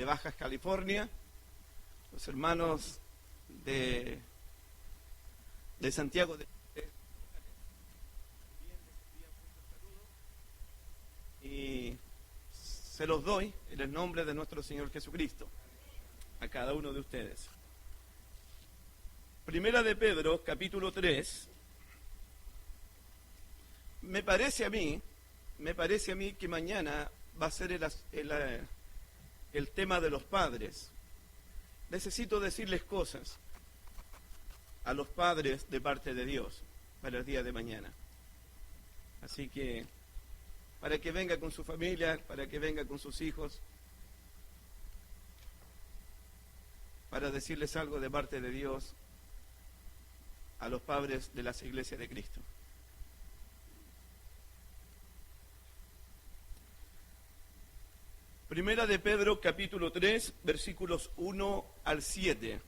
de Baja California, los hermanos de Santiago de y se los doy en el nombre de nuestro Señor Jesucristo a cada uno de ustedes. Primera de Pedro, capítulo 3. Me parece a mí que mañana va a ser el tema de los padres. Necesito decirles cosas a los padres de parte de Dios para el día de mañana. Así que, para que venga con su familia, para que venga con sus hijos, para decirles algo de parte de Dios a los padres de las iglesias de Cristo. Primera de Pedro, capítulo 3, versículos 1 al 7.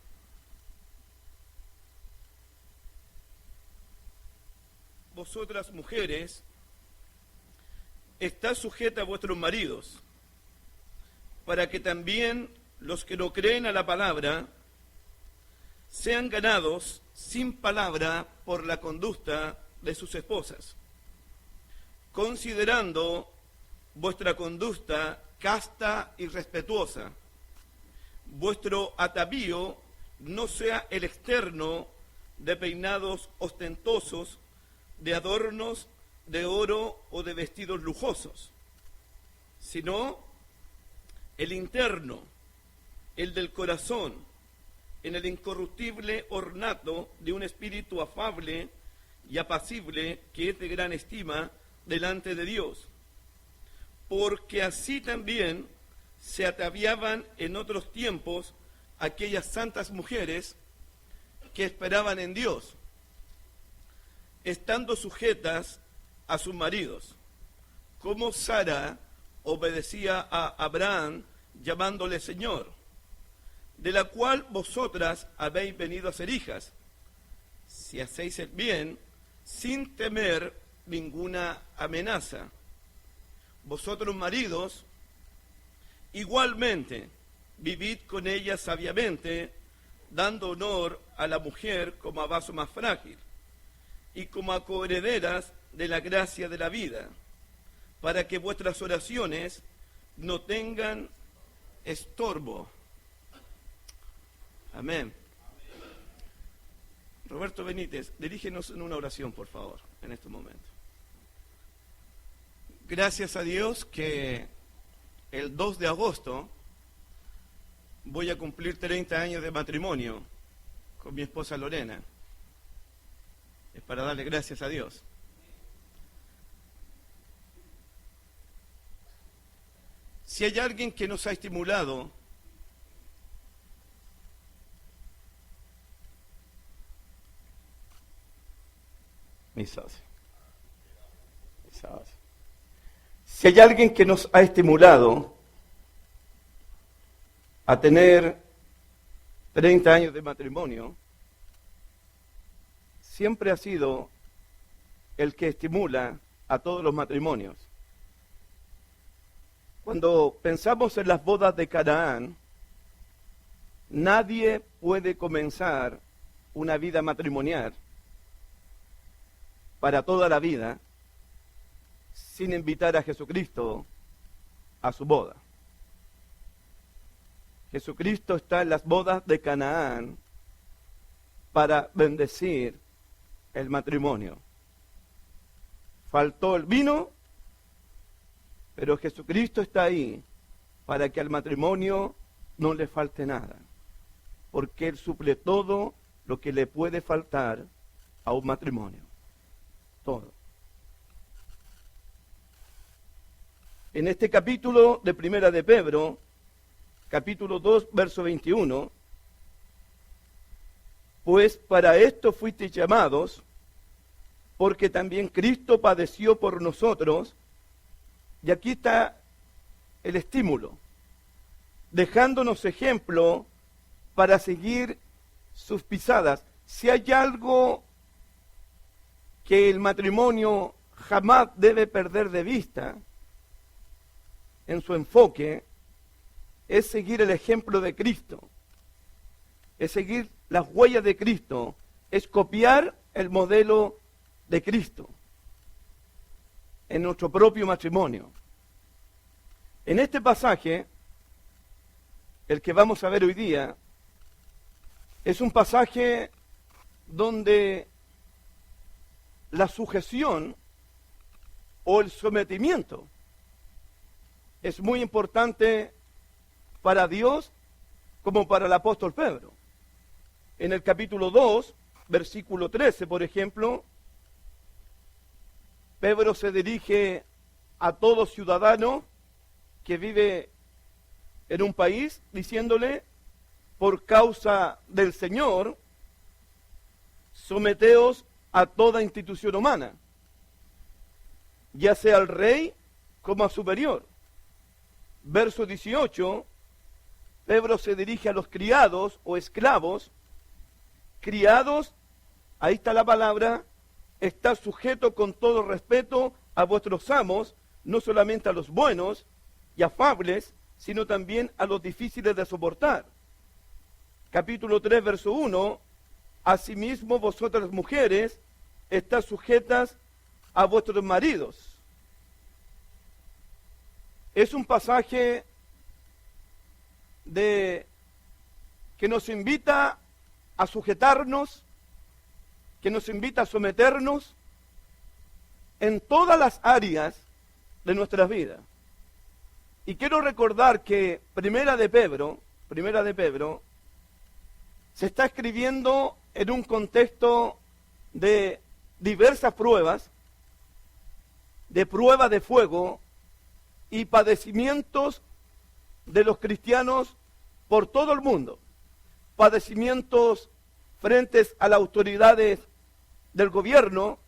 Vosotras, mujeres, estad sujetas a vuestros maridos, para que también los que no creen a la palabra sean ganados sin palabra por la conducta de sus esposas, considerando vuestra conducta casta y respetuosa. Vuestro atavío no sea el externo de peinados ostentosos, de adornos de oro o de vestidos lujosos, sino el interno, el del corazón, en el incorruptible ornato de un espíritu afable y apacible que es de gran estima delante de Dios. Porque así también se ataviaban en otros tiempos aquellas santas mujeres que esperaban en Dios, estando sujetas a sus maridos, como Sara obedecía a Abraham llamándole Señor, de la cual vosotras habéis venido a ser hijas, si hacéis el bien sin temer ninguna amenaza. Vosotros, maridos, igualmente vivid con ella sabiamente, dando honor a la mujer como a vaso más frágil y como a coherederas de la gracia de la vida, para que vuestras oraciones no tengan estorbo. Amén. Roberto Benítez, dirígenos en una oración, por favor, en este momento. Gracias a Dios que el 2 de agosto voy a cumplir 30 años de matrimonio con mi esposa Lorena. Es para darle gracias a Dios. Si hay alguien que nos ha estimulado mi socio. Si hay alguien que nos ha estimulado a tener 30 años de matrimonio, siempre ha sido el que estimula a todos los matrimonios. Cuando pensamos en las bodas de Canaán, nadie puede comenzar una vida matrimonial para toda la vida sin invitar a Jesucristo a su boda. Jesucristo está en las bodas de Canaán para bendecir el matrimonio. Faltó el vino, pero Jesucristo está ahí para que al matrimonio no le falte nada, porque Él suple todo lo que le puede faltar a un matrimonio. Todo. En este capítulo de Primera de Pedro, capítulo 2, verso 21, pues para esto fuisteis llamados, porque también Cristo padeció por nosotros, y aquí está el estímulo, dejándonos ejemplo para seguir sus pisadas. Si hay algo que el matrimonio jamás debe perder de vista en su enfoque, es seguir el ejemplo de Cristo, es seguir las huellas de Cristo, es copiar el modelo de Cristo en nuestro propio matrimonio. En este pasaje, el que vamos a ver hoy día, es un pasaje donde la sujeción o el sometimiento es muy importante para Dios como para el apóstol Pedro. En el capítulo 2, versículo 13, por ejemplo, Pedro se dirige a todo ciudadano que vive en un país diciéndole: por causa del Señor, someteos a toda institución humana, ya sea al rey como a superior. Verso 18, Pedro se dirige a los criados o esclavos. Criados, ahí está la palabra, está sujeto con todo respeto a vuestros amos, no solamente a los buenos y afables, sino también a los difíciles de soportar. Capítulo 3, verso 1, asimismo vosotras mujeres, estáis sujetas a vuestros maridos. Es un pasaje que nos invita a sujetarnos, que nos invita a someternos en todas las áreas de nuestras vidas. Y quiero recordar que Primera de Pedro, se está escribiendo en un contexto de diversas pruebas, de prueba de fuego y padecimientos de los cristianos por todo el mundo. Padecimientos frentes a las autoridades del gobierno,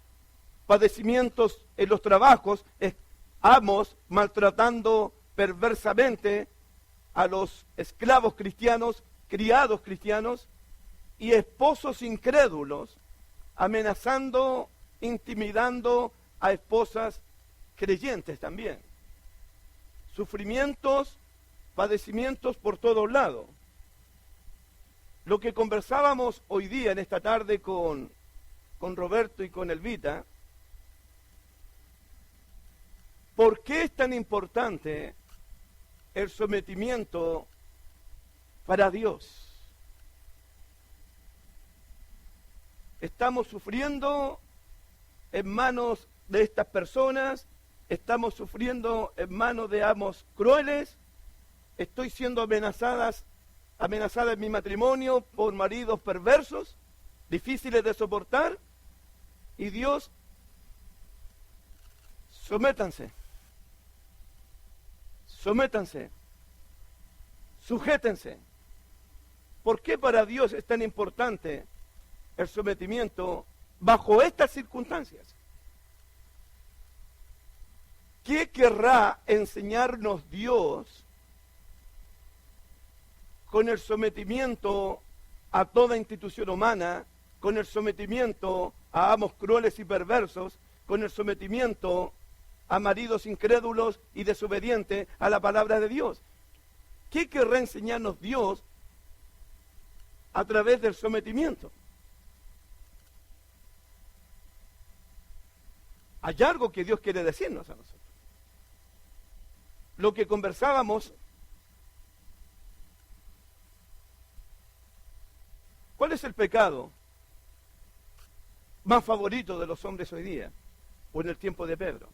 padecimientos en los trabajos, amos maltratando perversamente a los esclavos cristianos, criados cristianos, y esposos incrédulos, amenazando, intimidando a esposas creyentes también. Sufrimientos, padecimientos por todos lados. Lo que conversábamos hoy día, en esta tarde, con Roberto y con Elvita, ¿por qué es tan importante el sometimiento para Dios? Estamos sufriendo en manos de estas personas, estamos sufriendo en manos de amos crueles, estoy siendo amenazada en mi matrimonio por maridos perversos, difíciles de soportar, y Dios, sujétense, ¿Por qué para Dios es tan importante el sometimiento bajo estas circunstancias? ¿Qué querrá enseñarnos Dios con el sometimiento a toda institución humana, con el sometimiento a amos crueles y perversos, con el sometimiento a maridos incrédulos y desobedientes a la palabra de Dios? ¿Qué querrá enseñarnos Dios a través del sometimiento? Hay algo que Dios quiere decirnos a nosotros. Lo que conversábamos, ¿cuál es el pecado más favorito de los hombres hoy día, o en el tiempo de Pedro?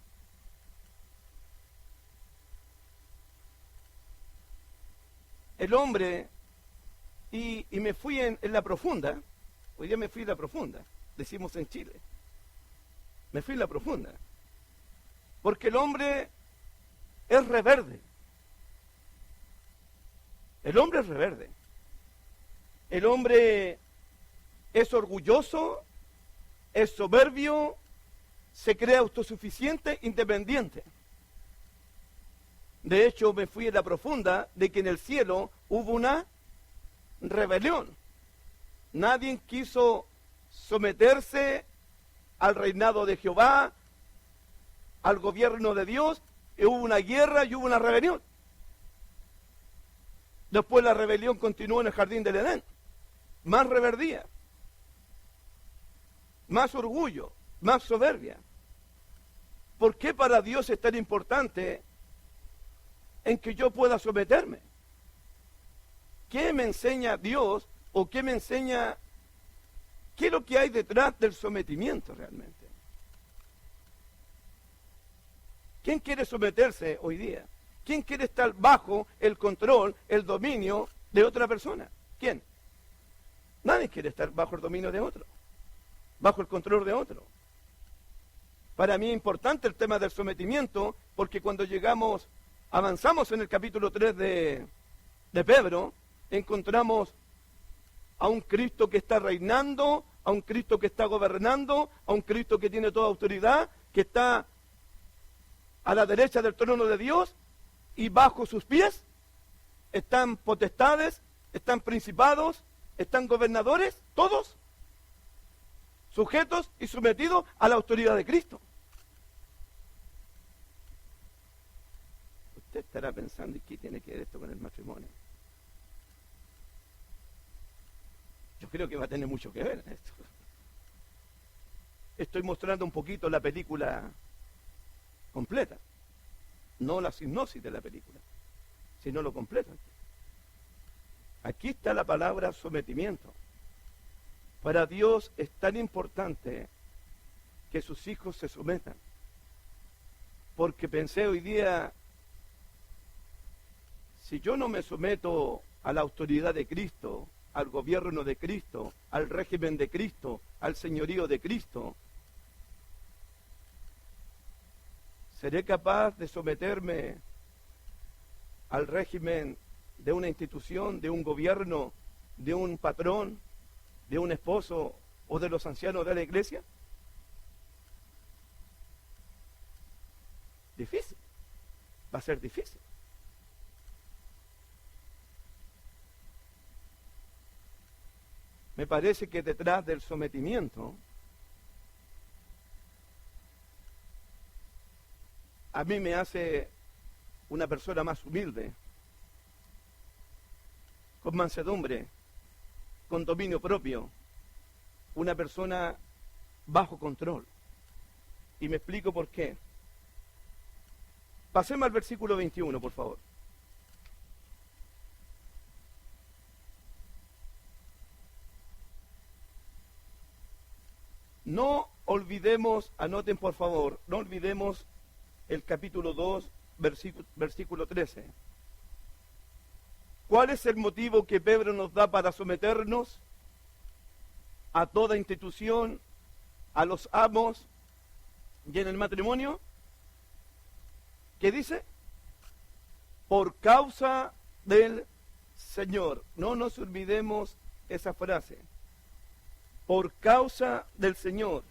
El hombre, y me fui en la profunda, hoy día me fui en la profunda, decimos en Chile, me fui en la profunda, porque el hombre es reverde, el hombre es orgulloso, es soberbio, se cree autosuficiente, independiente. De hecho, me fui en la profunda de que en el cielo hubo una rebelión. Nadie quiso someterse al reinado de Jehová, al gobierno de Dios, y hubo una guerra y hubo una rebelión. Después la rebelión continuó en el jardín del Edén. Más reverdía, más orgullo, más soberbia. ¿Por qué para Dios es tan importante en que yo pueda someterme? ¿Qué me enseña Dios o qué me enseña, qué es lo que hay detrás del sometimiento realmente? ¿Quién quiere someterse hoy día? ¿Quién quiere estar bajo el control, el dominio de otra persona? ¿Quién? Nadie quiere estar bajo el dominio de otro, bajo el control de otro. Para mí es importante el tema del sometimiento, porque cuando avanzamos en el capítulo 3 de Pedro, encontramos a un Cristo que está reinando, a un Cristo que está gobernando, a un Cristo que tiene toda autoridad, que está a la derecha del trono de Dios, y bajo sus pies están potestades, están principados, están gobernadores, todos sujetos y sometidos a la autoridad de Cristo. Usted estará pensando, ¿y qué tiene que ver esto con el matrimonio? Yo creo que va a tener mucho que ver en esto. Estoy mostrando un poquito la película completa, no la hipnosis de la película, sino lo completo. Aquí está la palabra sometimiento. Para Dios es tan importante que sus hijos se sometan, porque pensé hoy día, si yo no me someto a la autoridad de Cristo, al gobierno de Cristo, al régimen de Cristo, al señorío de Cristo, ¿seré capaz de someterme al régimen de una institución, de un gobierno, de un patrón, de un esposo o de los ancianos de la iglesia? Difícil. Va a ser difícil. Me parece que detrás del sometimiento, a mí me hace una persona más humilde, con mansedumbre, con dominio propio, una persona bajo control. Y me explico por qué. Pasemos al versículo 21, por favor. No olvidemos, anoten por favor, no olvidemos el capítulo 2, versículo 13. ¿Cuál es el motivo que Pedro nos da para someternos a toda institución, a los amos y en el matrimonio? ¿Qué dice? Por causa del Señor. No nos olvidemos esa frase. Por causa del Señor.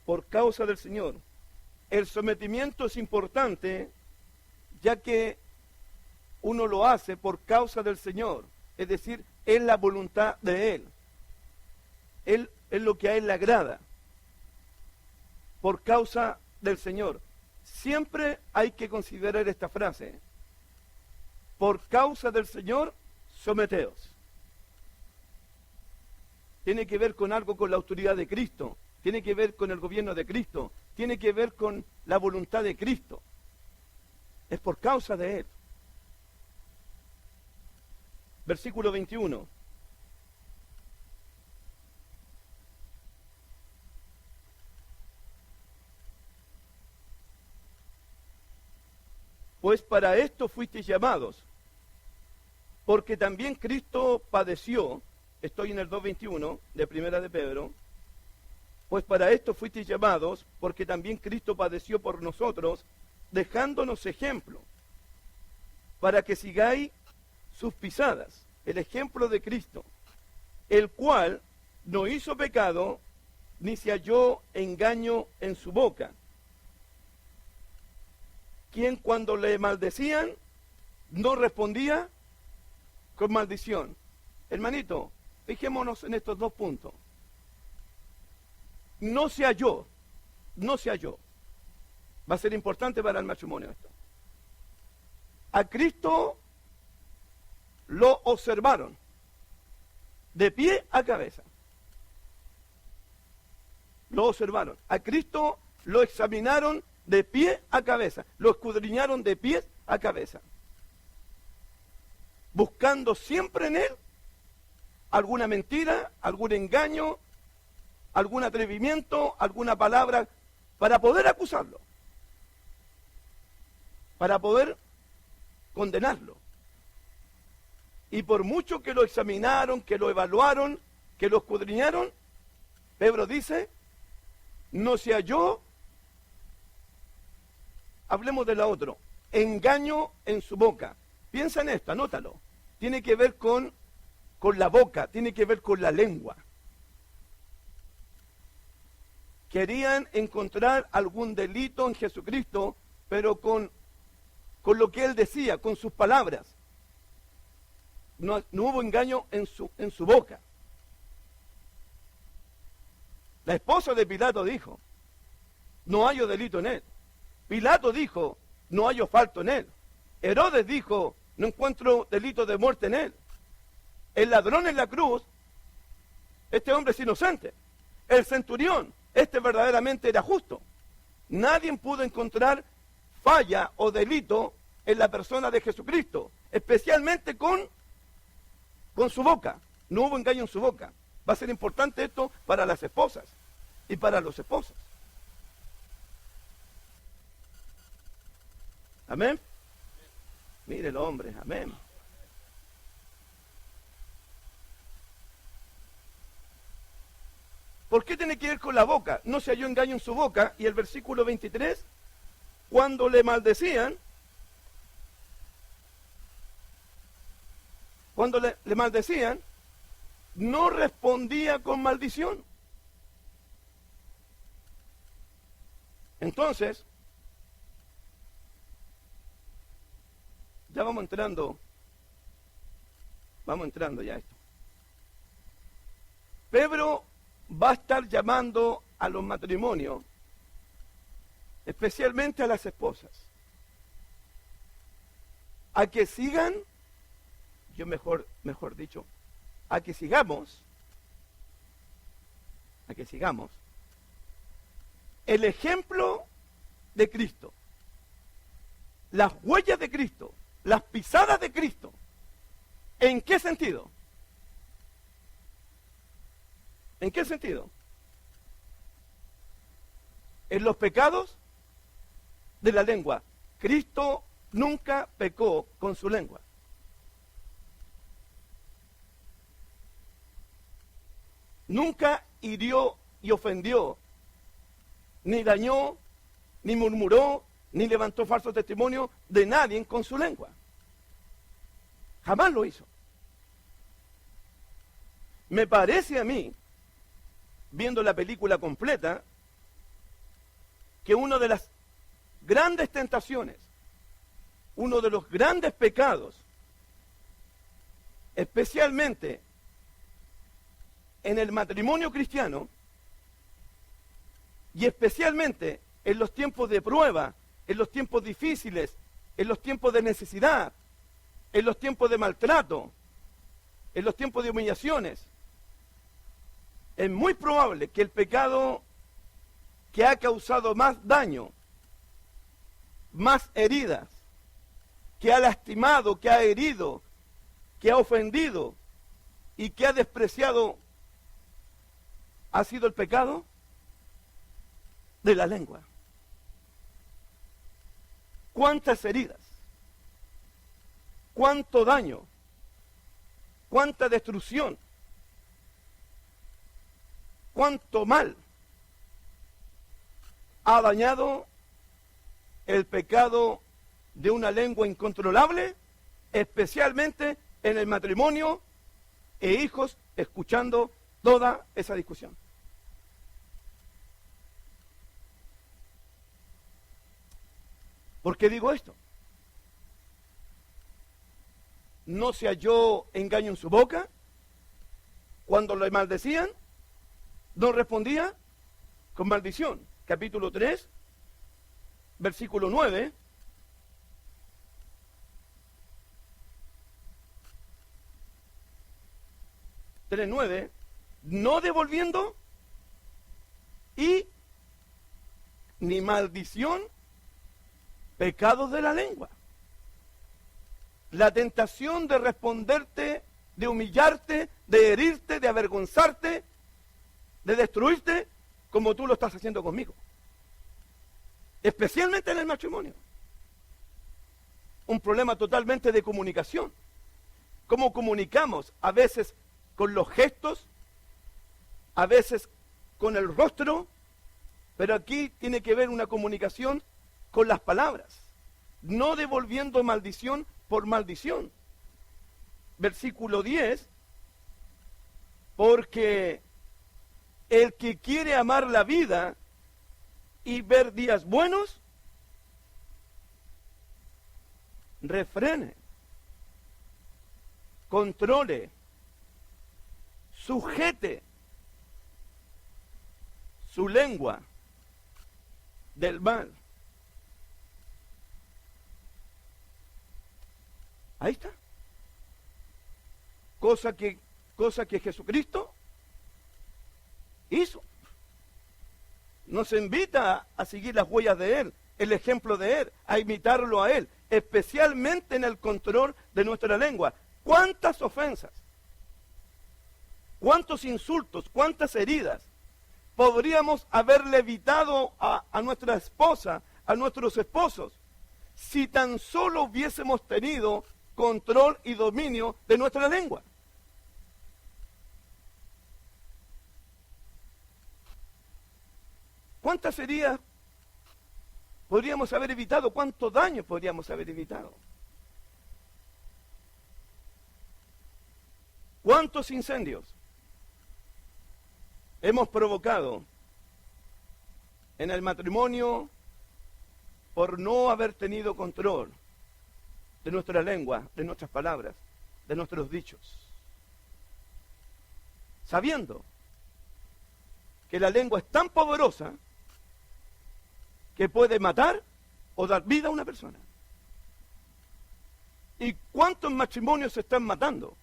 Por causa del Señor. El sometimiento es importante, ya que uno lo hace por causa del Señor. Es decir, es la voluntad de Él. Él es lo que a Él le agrada. Por causa del Señor. Siempre hay que considerar esta frase. Por causa del Señor, someteos. Tiene que ver con algo, con la autoridad de Cristo. Tiene que ver con el gobierno de Cristo. Tiene que ver con la voluntad de Cristo. Es por causa de Él. Versículo 21. Pues para esto fuisteis llamados, porque también Cristo padeció. Estoy en el 2:21 de Primera de Pedro. Pues para esto fuisteis llamados, porque también Cristo padeció por nosotros, dejándonos ejemplo, para que sigáis sus pisadas, el ejemplo de Cristo, el cual no hizo pecado, ni se halló engaño en su boca, quien cuando le maldecían, no respondía con maldición. Hermanito, fijémonos en estos dos puntos. No se halló. Va a ser importante para el matrimonio esto. A Cristo lo observaron de pie a cabeza. Lo observaron. A Cristo lo examinaron de pie a cabeza. Lo escudriñaron de pie a cabeza. Buscando siempre en él alguna mentira, algún engaño, algún atrevimiento, alguna palabra para poder acusarlo, para poder condenarlo. Y por mucho que lo examinaron, que lo evaluaron, que lo escudriñaron, Pedro dice, no se halló, hablemos de la otra, engaño en su boca. Piensa en esto, anótalo. Tiene que ver con la boca, tiene que ver con la lengua. Querían encontrar algún delito en Jesucristo, pero con lo que él decía, con sus palabras. No hubo engaño en su boca. La esposa de Pilato dijo, no hallo delito en él. Pilato dijo, no hallo falto en él. Herodes dijo, no encuentro delito de muerte en él. El ladrón en la cruz, este hombre es inocente. El centurión, este verdaderamente era justo. Nadie pudo encontrar falla o delito en la persona de Jesucristo, especialmente con su boca. No hubo engaño en su boca. Va a ser importante esto para las esposas y para los esposos. Amén. Mire los hombres, amén. ¿Por qué tiene que ver con la boca? No se halló engaño en su boca. Y el versículo 23, cuando le maldecían, no respondía con maldición. Entonces, ya vamos entrando ya a esto. Pedro va a estar llamando a los matrimonios, especialmente a las esposas, a que sigan, mejor dicho, a que sigamos el ejemplo de Cristo, las huellas de Cristo, las pisadas de Cristo. ¿En qué sentido? ¿En qué sentido? En los pecados de la lengua. Cristo nunca pecó con su lengua. Nunca hirió y ofendió, ni dañó, ni murmuró, ni levantó falso testimonio de nadie con su lengua. Jamás lo hizo. Me parece a mí, viendo la película completa, que una de las grandes tentaciones, uno de los grandes pecados, especialmente en el matrimonio cristiano, y especialmente en los tiempos de prueba, en los tiempos difíciles, en los tiempos de necesidad, en los tiempos de maltrato, en los tiempos de humillaciones, es muy probable que el pecado que ha causado más daño, más heridas, que ha lastimado, que ha herido, que ha ofendido y que ha despreciado, ha sido el pecado de la lengua. ¿Cuántas heridas? ¿Cuánto daño? ¿Cuánta destrucción? ¿Cuánto mal ha dañado el pecado de una lengua incontrolable, especialmente en el matrimonio e hijos escuchando toda esa discusión? ¿Por qué digo esto? No se halló engaño en su boca. Cuando le maldecían, no respondía con maldición. Capítulo 3, versículo 9. 3:9, no devolviendo y ni maldición, pecados de la lengua. La tentación de responderte, de humillarte, de herirte, de avergonzarte, de destruirte, como tú lo estás haciendo conmigo. Especialmente en el matrimonio. Un problema totalmente de comunicación. ¿Cómo comunicamos? A veces con los gestos, a veces con el rostro, pero aquí tiene que ver una comunicación con las palabras, no devolviendo maldición por maldición. Versículo 10, porque el que quiere amar la vida y ver días buenos, refrene, controle, sujete su lengua del mal. Ahí está. Cosa que Jesucristo hizo. Nos invita a seguir las huellas de Él, el ejemplo de Él, a imitarlo a Él, especialmente en el control de nuestra lengua. ¿Cuántas ofensas? ¿Cuántos insultos? ¿Cuántas heridas podríamos haberle evitado a nuestra esposa, a nuestros esposos, si tan solo hubiésemos tenido control y dominio de nuestra lengua? ¿Cuántas heridas podríamos haber evitado? ¿Cuánto daño podríamos haber evitado? ¿Cuántos incendios hemos provocado en el matrimonio por no haber tenido control de nuestra lengua, de nuestras palabras, de nuestros dichos? Sabiendo que la lengua es tan poderosa que puede matar o dar vida a una persona. ¿Y cuántos matrimonios se están matando?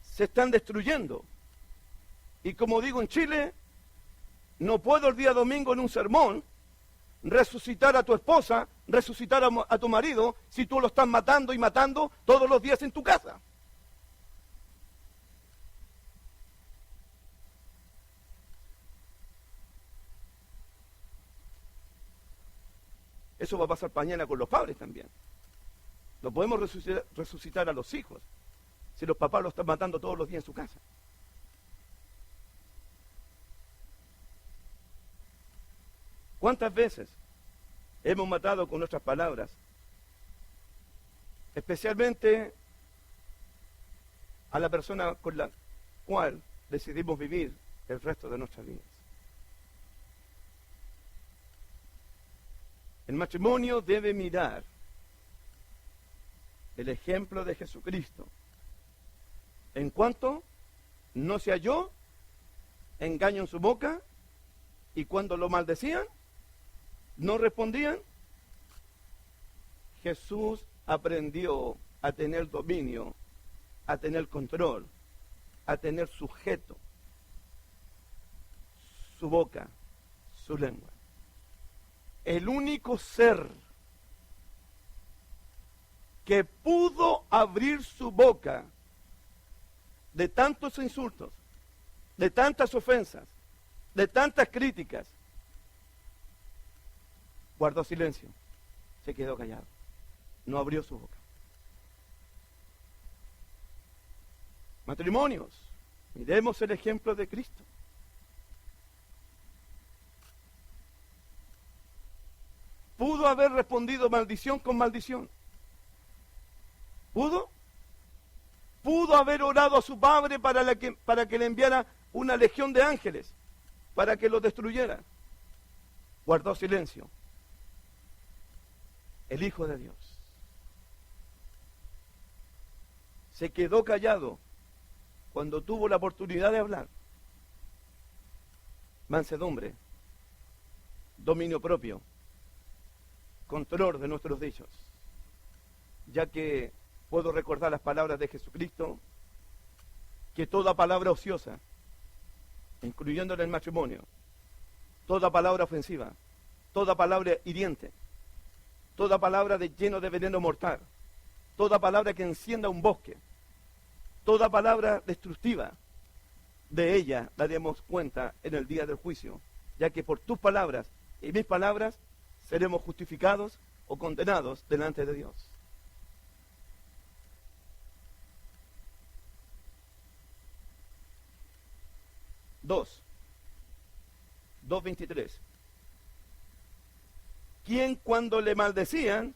Se están destruyendo. Y como digo en Chile, no puedo el día domingo en un sermón resucitar a tu esposa, resucitar a tu marido, si tú lo estás matando y matando todos los días en tu casa. Eso va a pasar mañana con los padres también. No podemos resucitar a los hijos si los papás los están matando todos los días en su casa. ¿Cuántas veces hemos matado con nuestras palabras? Especialmente a la persona con la cual decidimos vivir el resto de nuestras vidas. El matrimonio debe mirar el ejemplo de Jesucristo en cuanto no se halló engaño en su boca, y cuando lo maldecían, no respondían. Jesús aprendió a tener dominio, a tener control, a tener sujeto su boca, su lengua. El único ser que pudo abrir su boca de tantos insultos, de tantas ofensas, de tantas críticas, guardó silencio, se quedó callado, no abrió su boca. Matrimonios, miremos el ejemplo de Cristo. ¿Pudo haber respondido maldición con maldición? ¿Pudo? ¿Pudo haber orado a su padre para que le enviara una legión de ángeles para que lo destruyera? Guardó silencio. El Hijo de Dios se quedó callado cuando tuvo la oportunidad de hablar. Mansedumbre, dominio propio, control de nuestros dichos, ya que puedo recordar las palabras de Jesucristo, que toda palabra ociosa, incluyéndole el matrimonio, toda palabra ofensiva, toda palabra hiriente, toda palabra lleno de veneno mortal, toda palabra que encienda un bosque, toda palabra destructiva, de ella daremos cuenta en el día del juicio, ya que por tus palabras y mis palabras seremos justificados o condenados delante de Dios. Dos, 2:23. Quien cuando le maldecían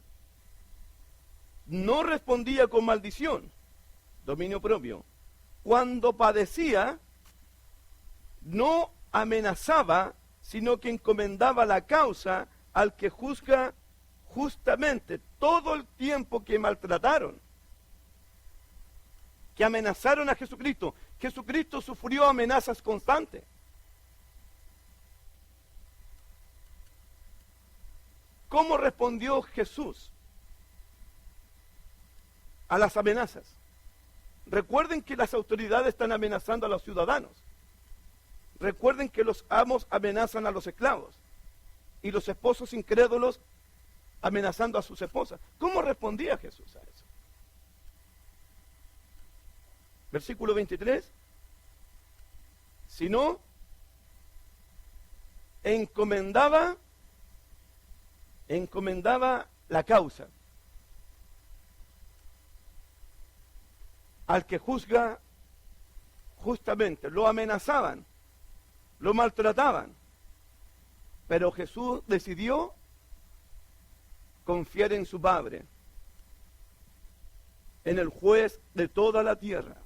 no respondía con maldición, dominio propio. Cuando padecía, no amenazaba, sino que encomendaba la causa al que juzga justamente. Todo el tiempo que maltrataron, que amenazaron a Jesucristo, Jesucristo sufrió amenazas constantes. ¿Cómo respondió Jesús a las amenazas? Recuerden que las autoridades están amenazando a los ciudadanos. Recuerden que los amos amenazan a los esclavos y los esposos incrédulos amenazando a sus esposas. ¿Cómo respondía Jesús a eso? Versículo 23. Sino encomendaba la causa al que juzga justamente. Lo amenazaban, lo maltrataban, pero Jesús decidió confiar en su Padre, en el juez de toda la tierra.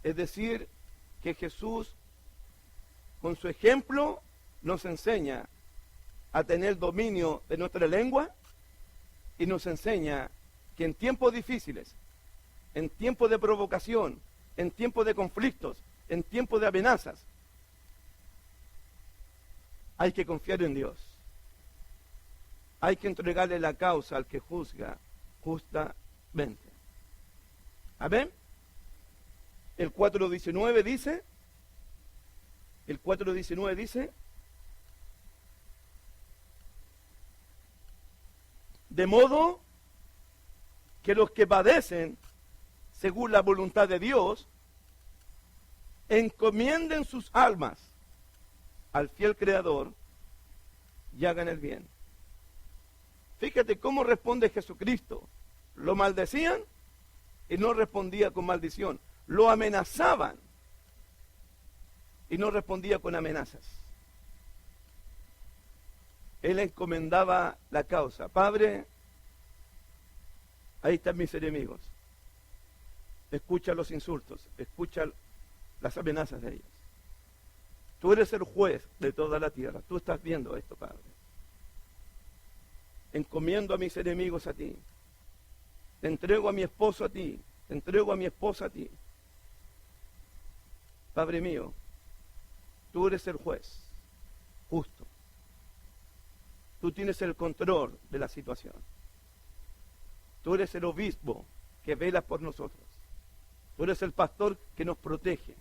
Es decir, que Jesús, con su ejemplo, nos enseña a tener dominio de nuestra lengua y nos enseña que en tiempos difíciles, en tiempos de provocación, en tiempos de conflictos, en tiempos de amenazas, hay que confiar en Dios. Hay que entregarle la causa al que juzga justamente. ¿Amén? El 4:19 dice, de modo que los que padecen según la voluntad de Dios encomienden sus almas al fiel Creador y hagan el bien. Fíjate cómo responde Jesucristo. Lo maldecían y no respondía con maldición. Lo amenazaban y no respondía con amenazas. Él encomendaba la causa. Padre, ahí están mis enemigos. Escucha los insultos, escucha las amenazas de ellos. Tú eres el juez de toda la tierra. Tú estás viendo esto, Padre. Encomiendo a mis enemigos a ti. Te entrego a mi esposo a ti. Te entrego a mi esposa a ti. Padre mío, tú eres el juez justo. Tú tienes el control de la situación. Tú eres el obispo que vela por nosotros. Tú eres el pastor que nos protege.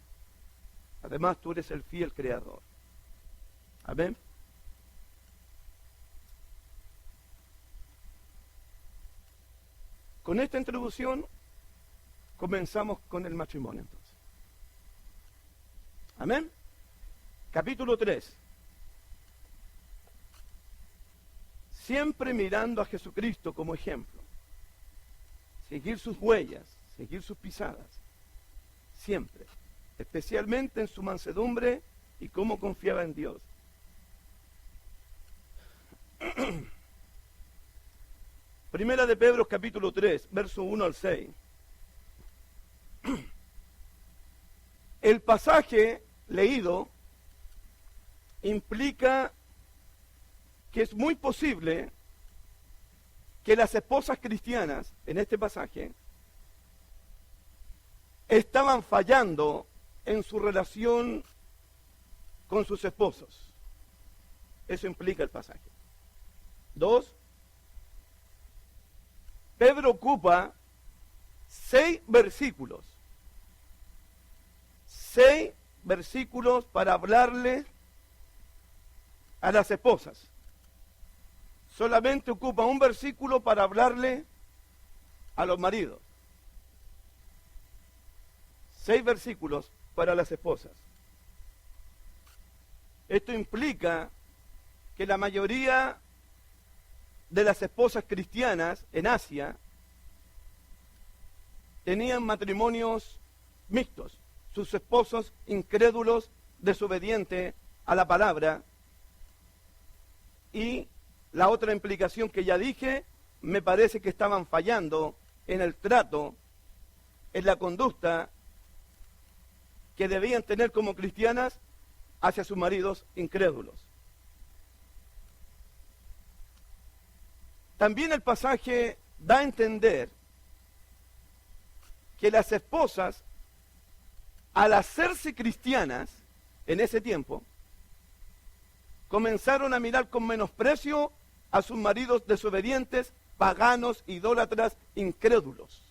Además, tú eres el fiel Creador. Amén. Con esta introducción comenzamos con el matrimonio entonces. Amén. Capítulo 3. Siempre mirando a Jesucristo como ejemplo. Seguir sus huellas, seguir sus pisadas. Siempre. Especialmente en su mansedumbre y cómo confiaba en Dios. Primera de Pedro, capítulo 3, verso 1 al 6. El pasaje leído implica que es muy posible que las esposas cristianas, en este pasaje, estaban fallando en su relación con sus esposos. Eso implica el pasaje. 2. Pedro ocupa 6 versículos 6 versículos para hablarle a las esposas. Solamente ocupa un versículo para hablarle a los maridos. 6 versículos para las esposas. Esto implica que la mayoría de las esposas cristianas en Asia tenían matrimonios mixtos. Sus esposos incrédulos, desobedientes a la palabra. Y la otra implicación que ya dije, me parece que estaban fallando en el trato, en la conducta que debían tener como cristianas hacia sus maridos incrédulos. También el pasaje da a entender que las esposas, al hacerse cristianas en ese tiempo, comenzaron a mirar con menosprecio a sus maridos desobedientes, paganos, idólatras, incrédulos.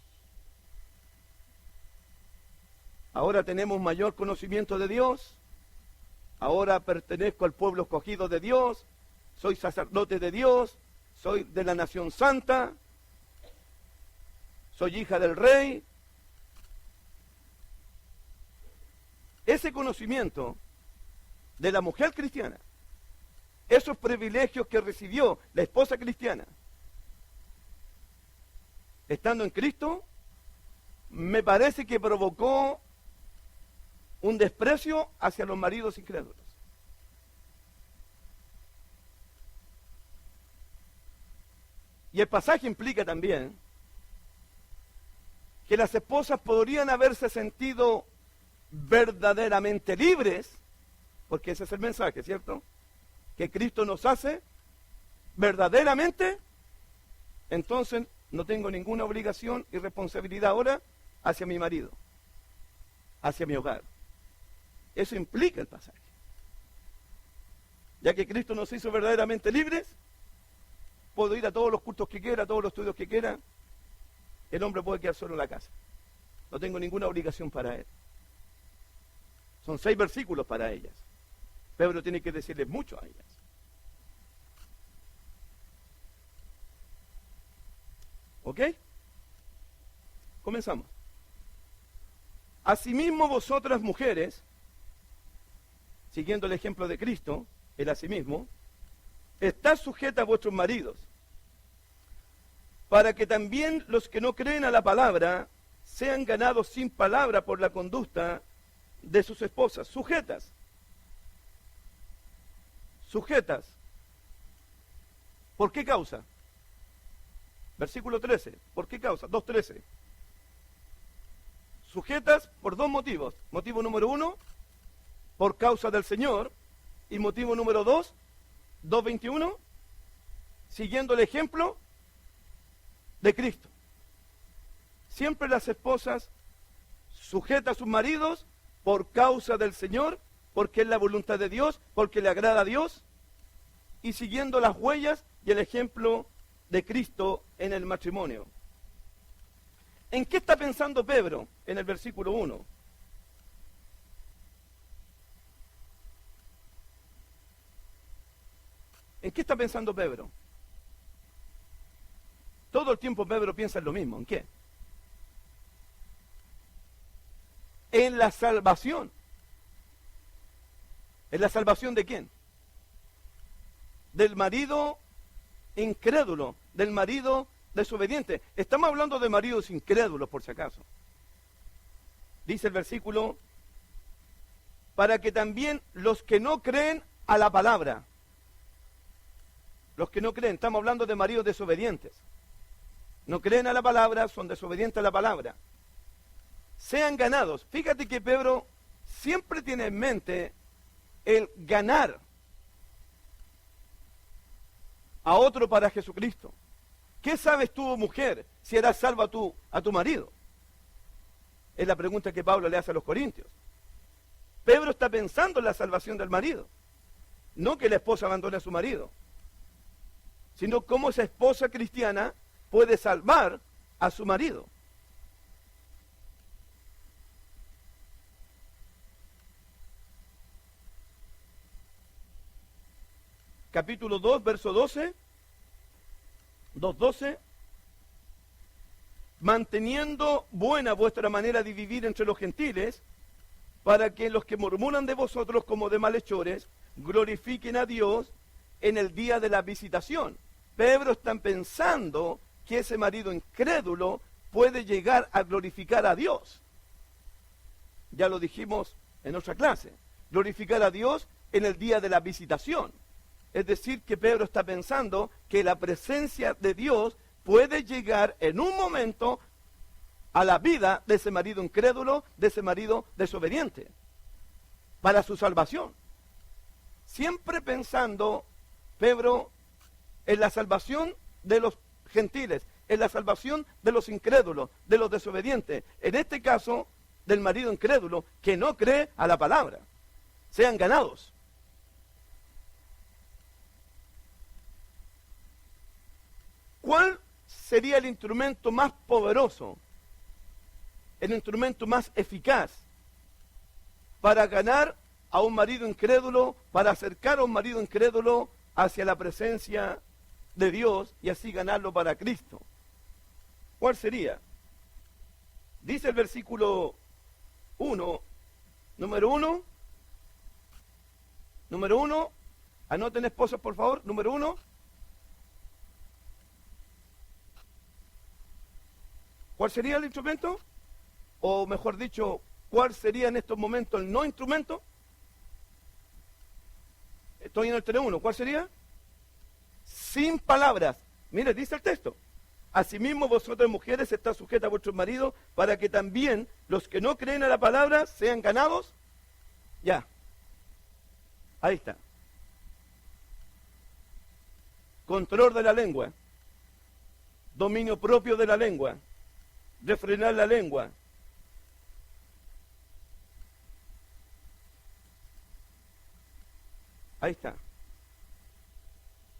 Ahora tenemos mayor conocimiento de Dios, ahora pertenezco al pueblo escogido de Dios, soy sacerdote de Dios, soy de la nación santa, soy hija del rey. Ese conocimiento de la mujer cristiana, esos privilegios que recibió la esposa cristiana, estando en Cristo, me parece que provocó un desprecio hacia los maridos incrédulos. Y el pasaje implica también que las esposas podrían haberse sentido verdaderamente libres, porque ese es el mensaje, ¿cierto? Que Cristo nos hace verdaderamente, entonces no tengo ninguna obligación y responsabilidad ahora hacia mi marido, hacia mi hogar. Eso implica el pasaje. Ya que Cristo nos hizo verdaderamente libres, puedo ir a todos los cultos que quiera, a todos los estudios que quiera, el hombre puede quedar solo en la casa. No tengo ninguna obligación para él. Son 6 versículos para ellas. Pedro tiene que decirles mucho a ellas. ¿Ok? Comenzamos. Asimismo vosotras mujeres, siguiendo el ejemplo de Cristo, el asimismo, estad sujetas a vuestros maridos, para que también los que no creen a la palabra sean ganados sin palabra por la conducta de sus esposas. Sujetas. Sujetas. ¿Por qué causa? Versículo 13. ¿Por qué causa? 2:13. Sujetas por 2 motivos. Motivo número 1, por causa del Señor. Y motivo número 2, 2:21, siguiendo el ejemplo de Cristo. Siempre las esposas sujetas a sus maridos por causa del Señor, porque es la voluntad de Dios, porque le agrada a Dios, y siguiendo las huellas y el ejemplo de Cristo en el matrimonio. ¿En qué está pensando Pedro en el versículo 1? ¿En qué está pensando Pedro? Todo el tiempo Pedro piensa en lo mismo. ¿En qué? En la salvación. ¿En la salvación de quién? Del marido incrédulo, del marido desobediente. Estamos hablando de maridos incrédulos, por si acaso. Dice el versículo, para que también los que no creen a la palabra, los que no creen, estamos hablando de maridos desobedientes, no creen a la palabra, son desobedientes a la palabra, sean ganados. Fíjate que Pedro siempre tiene en mente el ganar a otro para Jesucristo. ¿Qué sabes tú, mujer, si eras salva a tu marido? Es la pregunta que Pablo le hace a los corintios. Pedro está pensando en la salvación del marido, no que la esposa abandone a su marido, sino cómo esa esposa cristiana puede salvar a su marido. capítulo 2, verso 12, 2:12, manteniendo buena vuestra manera de vivir entre los gentiles, para que los que murmuran de vosotros como de malhechores, glorifiquen a Dios en el día de la visitación. Pedro está pensando que ese marido incrédulo puede llegar a glorificar a Dios. Ya lo dijimos en otra clase. Glorificar a Dios en el día de la visitación. Es decir, que Pedro está pensando que la presencia de Dios puede llegar en un momento a la vida de ese marido incrédulo, de ese marido desobediente, para su salvación. Siempre pensando, Pedro, en la salvación de los gentiles, en la salvación de los incrédulos, de los desobedientes. En este caso, del marido incrédulo, que no cree a la palabra. Sean ganados. ¿Cuál sería el instrumento más poderoso, el instrumento más eficaz para ganar a un marido incrédulo, para acercar a un marido incrédulo hacia la presencia de Dios y así ganarlo para Cristo? ¿Cuál sería? Dice el versículo 1, número 1, anoten esposas por favor, número 1. ¿Cuál sería el instrumento? O mejor dicho, ¿cuál sería en estos momentos el no instrumento? Estoy en el 3.1. ¿Cuál sería? Sin palabras. Mire, dice el texto. Asimismo vosotras mujeres estáis sujetas a vuestros maridos, para que también los que no creen a la palabra sean ganados. Ya. Ahí está. Control de la lengua. Dominio propio de la lengua. Refrenar la lengua. Ahí está.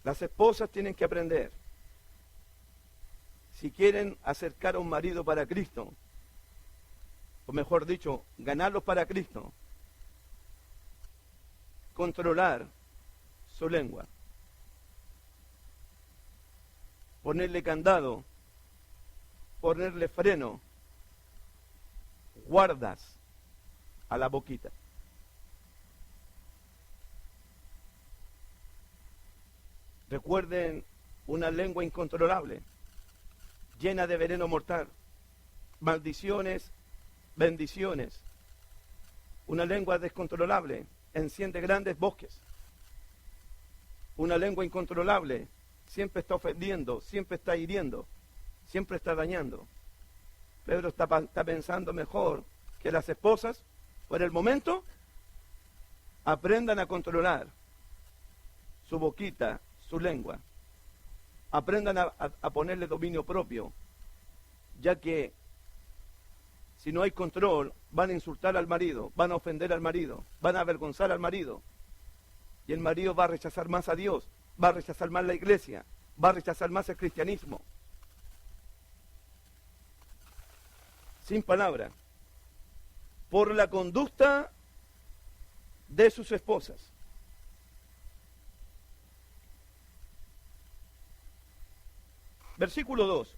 Las esposas tienen que aprender. Si quieren acercar a un marido para Cristo, o mejor dicho, ganarlos para Cristo, controlar su lengua, ponerle candado, ponerle freno, guardas a la boquita. Recuerden, una lengua incontrolable, llena de veneno mortal, maldiciones, bendiciones. Una lengua descontrolable enciende grandes bosques. Una lengua incontrolable siempre está ofendiendo, siempre está hiriendo, siempre está dañando. Pedro está pensando mejor que las esposas, por el momento, aprendan a controlar su boquita, su lengua. Aprendan a ponerle dominio propio, ya que si no hay control, van a insultar al marido, van a ofender al marido, van a avergonzar al marido. Y el marido va a rechazar más a Dios, va a rechazar más la iglesia, va a rechazar más el cristianismo. Sin palabra. Por la conducta de sus esposas. Versículo 2.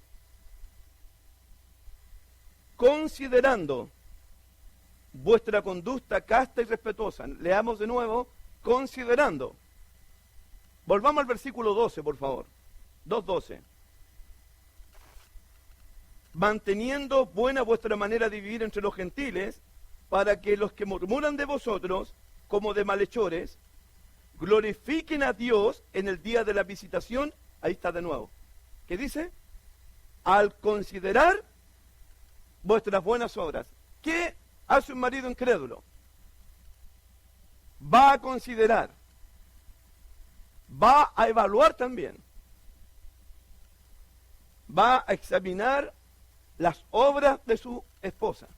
Considerando vuestra conducta casta y respetuosa. Leamos de nuevo, considerando. Volvamos al versículo 12, por favor. 2:12. Manteniendo buena vuestra manera de vivir entre los gentiles, para que los que murmuran de vosotros, como de malhechores, glorifiquen a Dios en el día de la visitación. Ahí está de nuevo. ¿Qué dice? Al considerar vuestras buenas obras. ¿Qué hace un marido incrédulo? Va a considerar, va a evaluar también, va a examinar las obras de su esposa.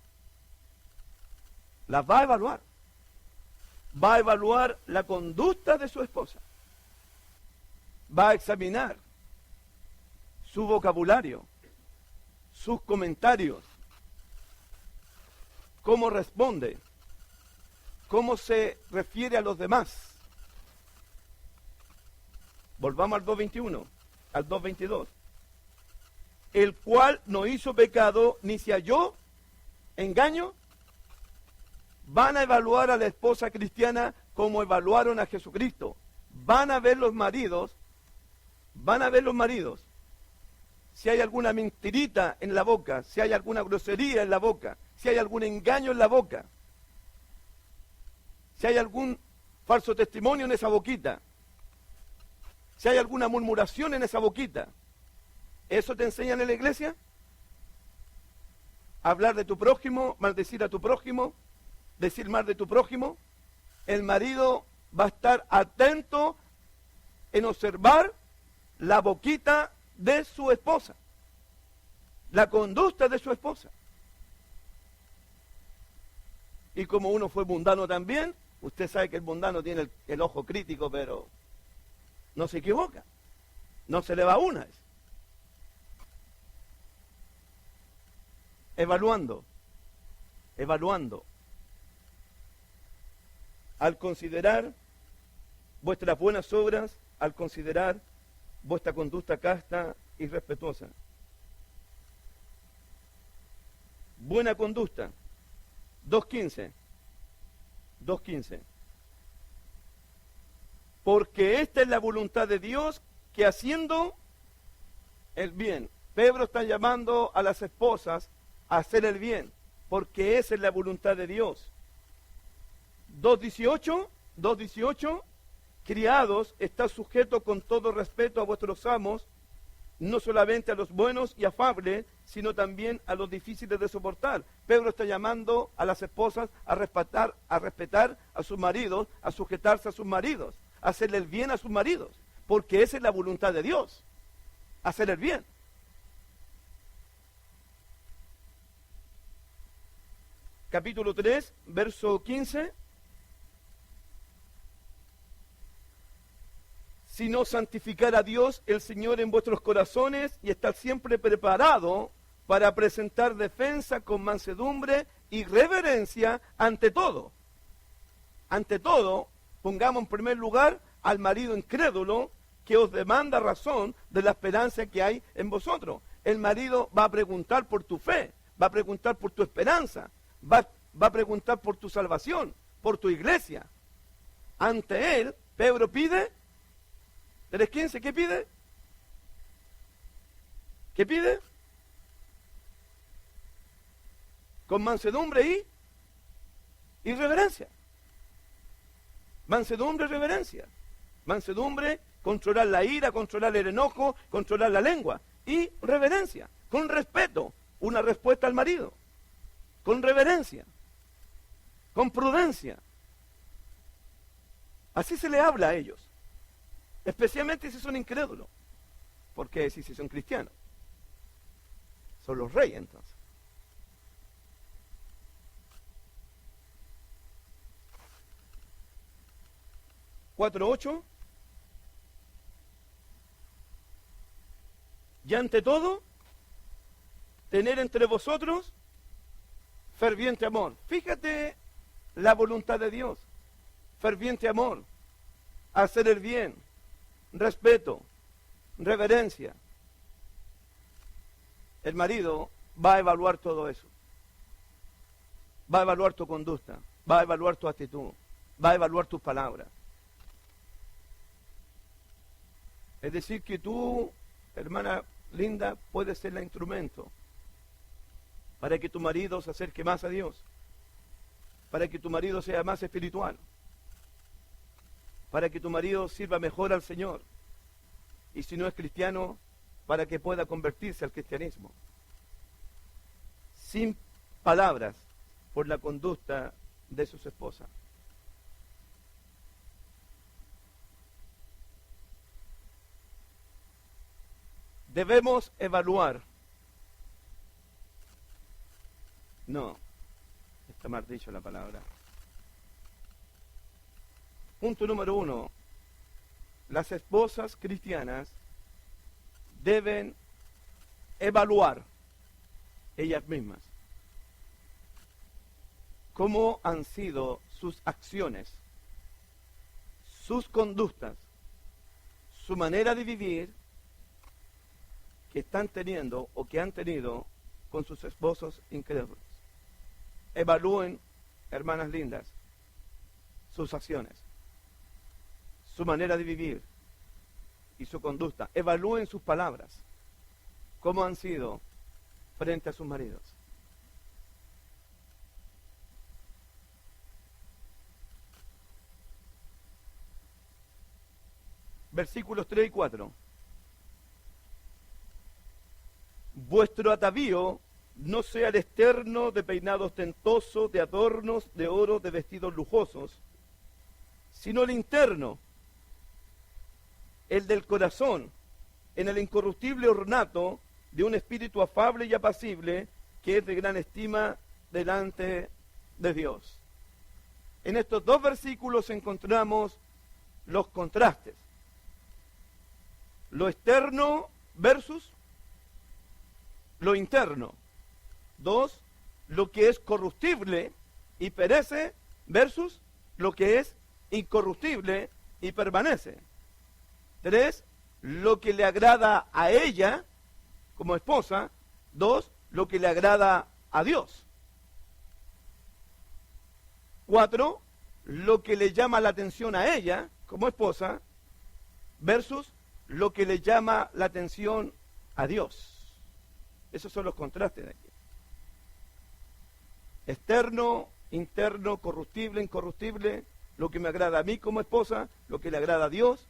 Las va a evaluar. Va a evaluar la conducta de su esposa. Va a examinar su vocabulario, sus comentarios, cómo responde, cómo se refiere a los demás. Volvamos al 2:21, al 2:22. El cual no hizo pecado, ni se halló engaño. Van a evaluar a la esposa cristiana como evaluaron a Jesucristo. Van a ver los maridos, si hay alguna mentirita en la boca, si hay alguna grosería en la boca, si hay algún engaño en la boca, si hay algún falso testimonio en esa boquita, si hay alguna murmuración en esa boquita. ¿Eso te enseñan en la iglesia? Hablar de tu prójimo, maldecir a tu prójimo, decir mal de tu prójimo. El marido va a estar atento en observar la boquita de su esposa, la conducta de su esposa. Y como uno fue mundano también, usted sabe que el mundano tiene el ojo crítico, pero no se equivoca, no se le va una. Evaluando. Al considerar vuestras buenas obras, al considerar vuestra conducta casta y respetuosa. Buena conducta. 2:15. Porque esta es la voluntad de Dios, que haciendo el bien. Pedro está llamando a las esposas a hacer el bien, porque esa es la voluntad de Dios. 2:18, criados, está sujeto con todo respeto a vuestros amos, no solamente a los buenos y afables, sino también a los difíciles de soportar. Pedro está llamando a las esposas a respetar a sus maridos, a sujetarse a sus maridos, a hacerle el bien a sus maridos, porque esa es la voluntad de Dios, hacer el bien. Capítulo 3, verso 15. Sino santificar a Dios el Señor en vuestros corazones y estar siempre preparado para presentar defensa con mansedumbre y reverencia ante todo. Ante todo, pongamos en primer lugar al marido incrédulo que os demanda razón de la esperanza que hay en vosotros. El marido va a preguntar por tu fe, va a preguntar por tu esperanza, va a preguntar por tu salvación, por tu iglesia. Ante él, Pedro pide 3:15, ¿qué pide? ¿Qué pide? Con mansedumbre y reverencia. Mansedumbre y reverencia. Mansedumbre, controlar la ira, controlar el enojo, controlar la lengua. Y reverencia, con respeto, una respuesta al marido. Con reverencia, con prudencia. Así se le habla a ellos. Especialmente si son incrédulos. ¿Por qué decir si son cristianos? Son los reyes entonces. (4:8) Y ante todo, tener entre vosotros ferviente amor. Fíjate la voluntad de Dios. Ferviente amor. Hacer el bien. Respeto, reverencia. El marido va a evaluar todo eso. Va a evaluar tu conducta, va a evaluar tu actitud, va a evaluar tus palabras. Es decir, que tú, hermana linda, puedes ser el instrumento para que tu marido se acerque más a Dios, para que tu marido sea más espiritual, para que tu marido sirva mejor al Señor, y si no es cristiano, para que pueda convertirse al cristianismo. Sin palabras, por la conducta de sus esposas. Debemos evaluar. No, está mal dicho la palabra. Punto número 1. Las esposas cristianas deben evaluar ellas mismas cómo han sido sus acciones, sus conductas, su manera de vivir que están teniendo o que han tenido con sus esposos incrédulos. Evalúen, hermanas lindas, sus acciones, su manera de vivir y su conducta. Evalúen sus palabras, cómo han sido frente a sus maridos. Versículos 3 y 4. Vuestro atavío no sea el externo de peinado ostentoso, de adornos, de oro, de vestidos lujosos, sino el interno, el del corazón, en el incorruptible ornato de un espíritu afable y apacible, que es de gran estima delante de Dios. En estos dos versículos encontramos los contrastes. Lo externo versus lo interno. 2, lo que es corruptible y perece versus lo que es incorruptible y permanece. 3, lo que le agrada a ella como esposa. 2, lo que le agrada a Dios. 4, lo que le llama la atención a ella como esposa versus lo que le llama la atención a Dios. Esos son los contrastes de aquí. Externo, interno, corruptible, incorruptible, lo que me agrada a mí como esposa, lo que le agrada a Dios,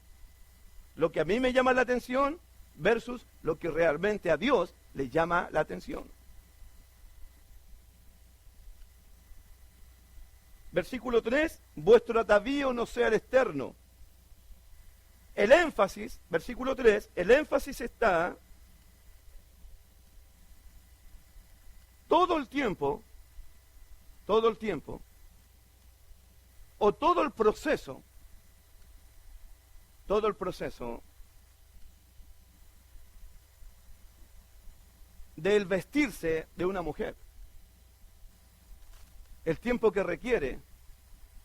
lo que a mí me llama la atención versus lo que realmente a Dios le llama la atención. Versículo 3, vuestro atavío no sea el externo. El énfasis, versículo 3, el énfasis está todo el tiempo, o todo el proceso del vestirse de una mujer. El tiempo que requiere,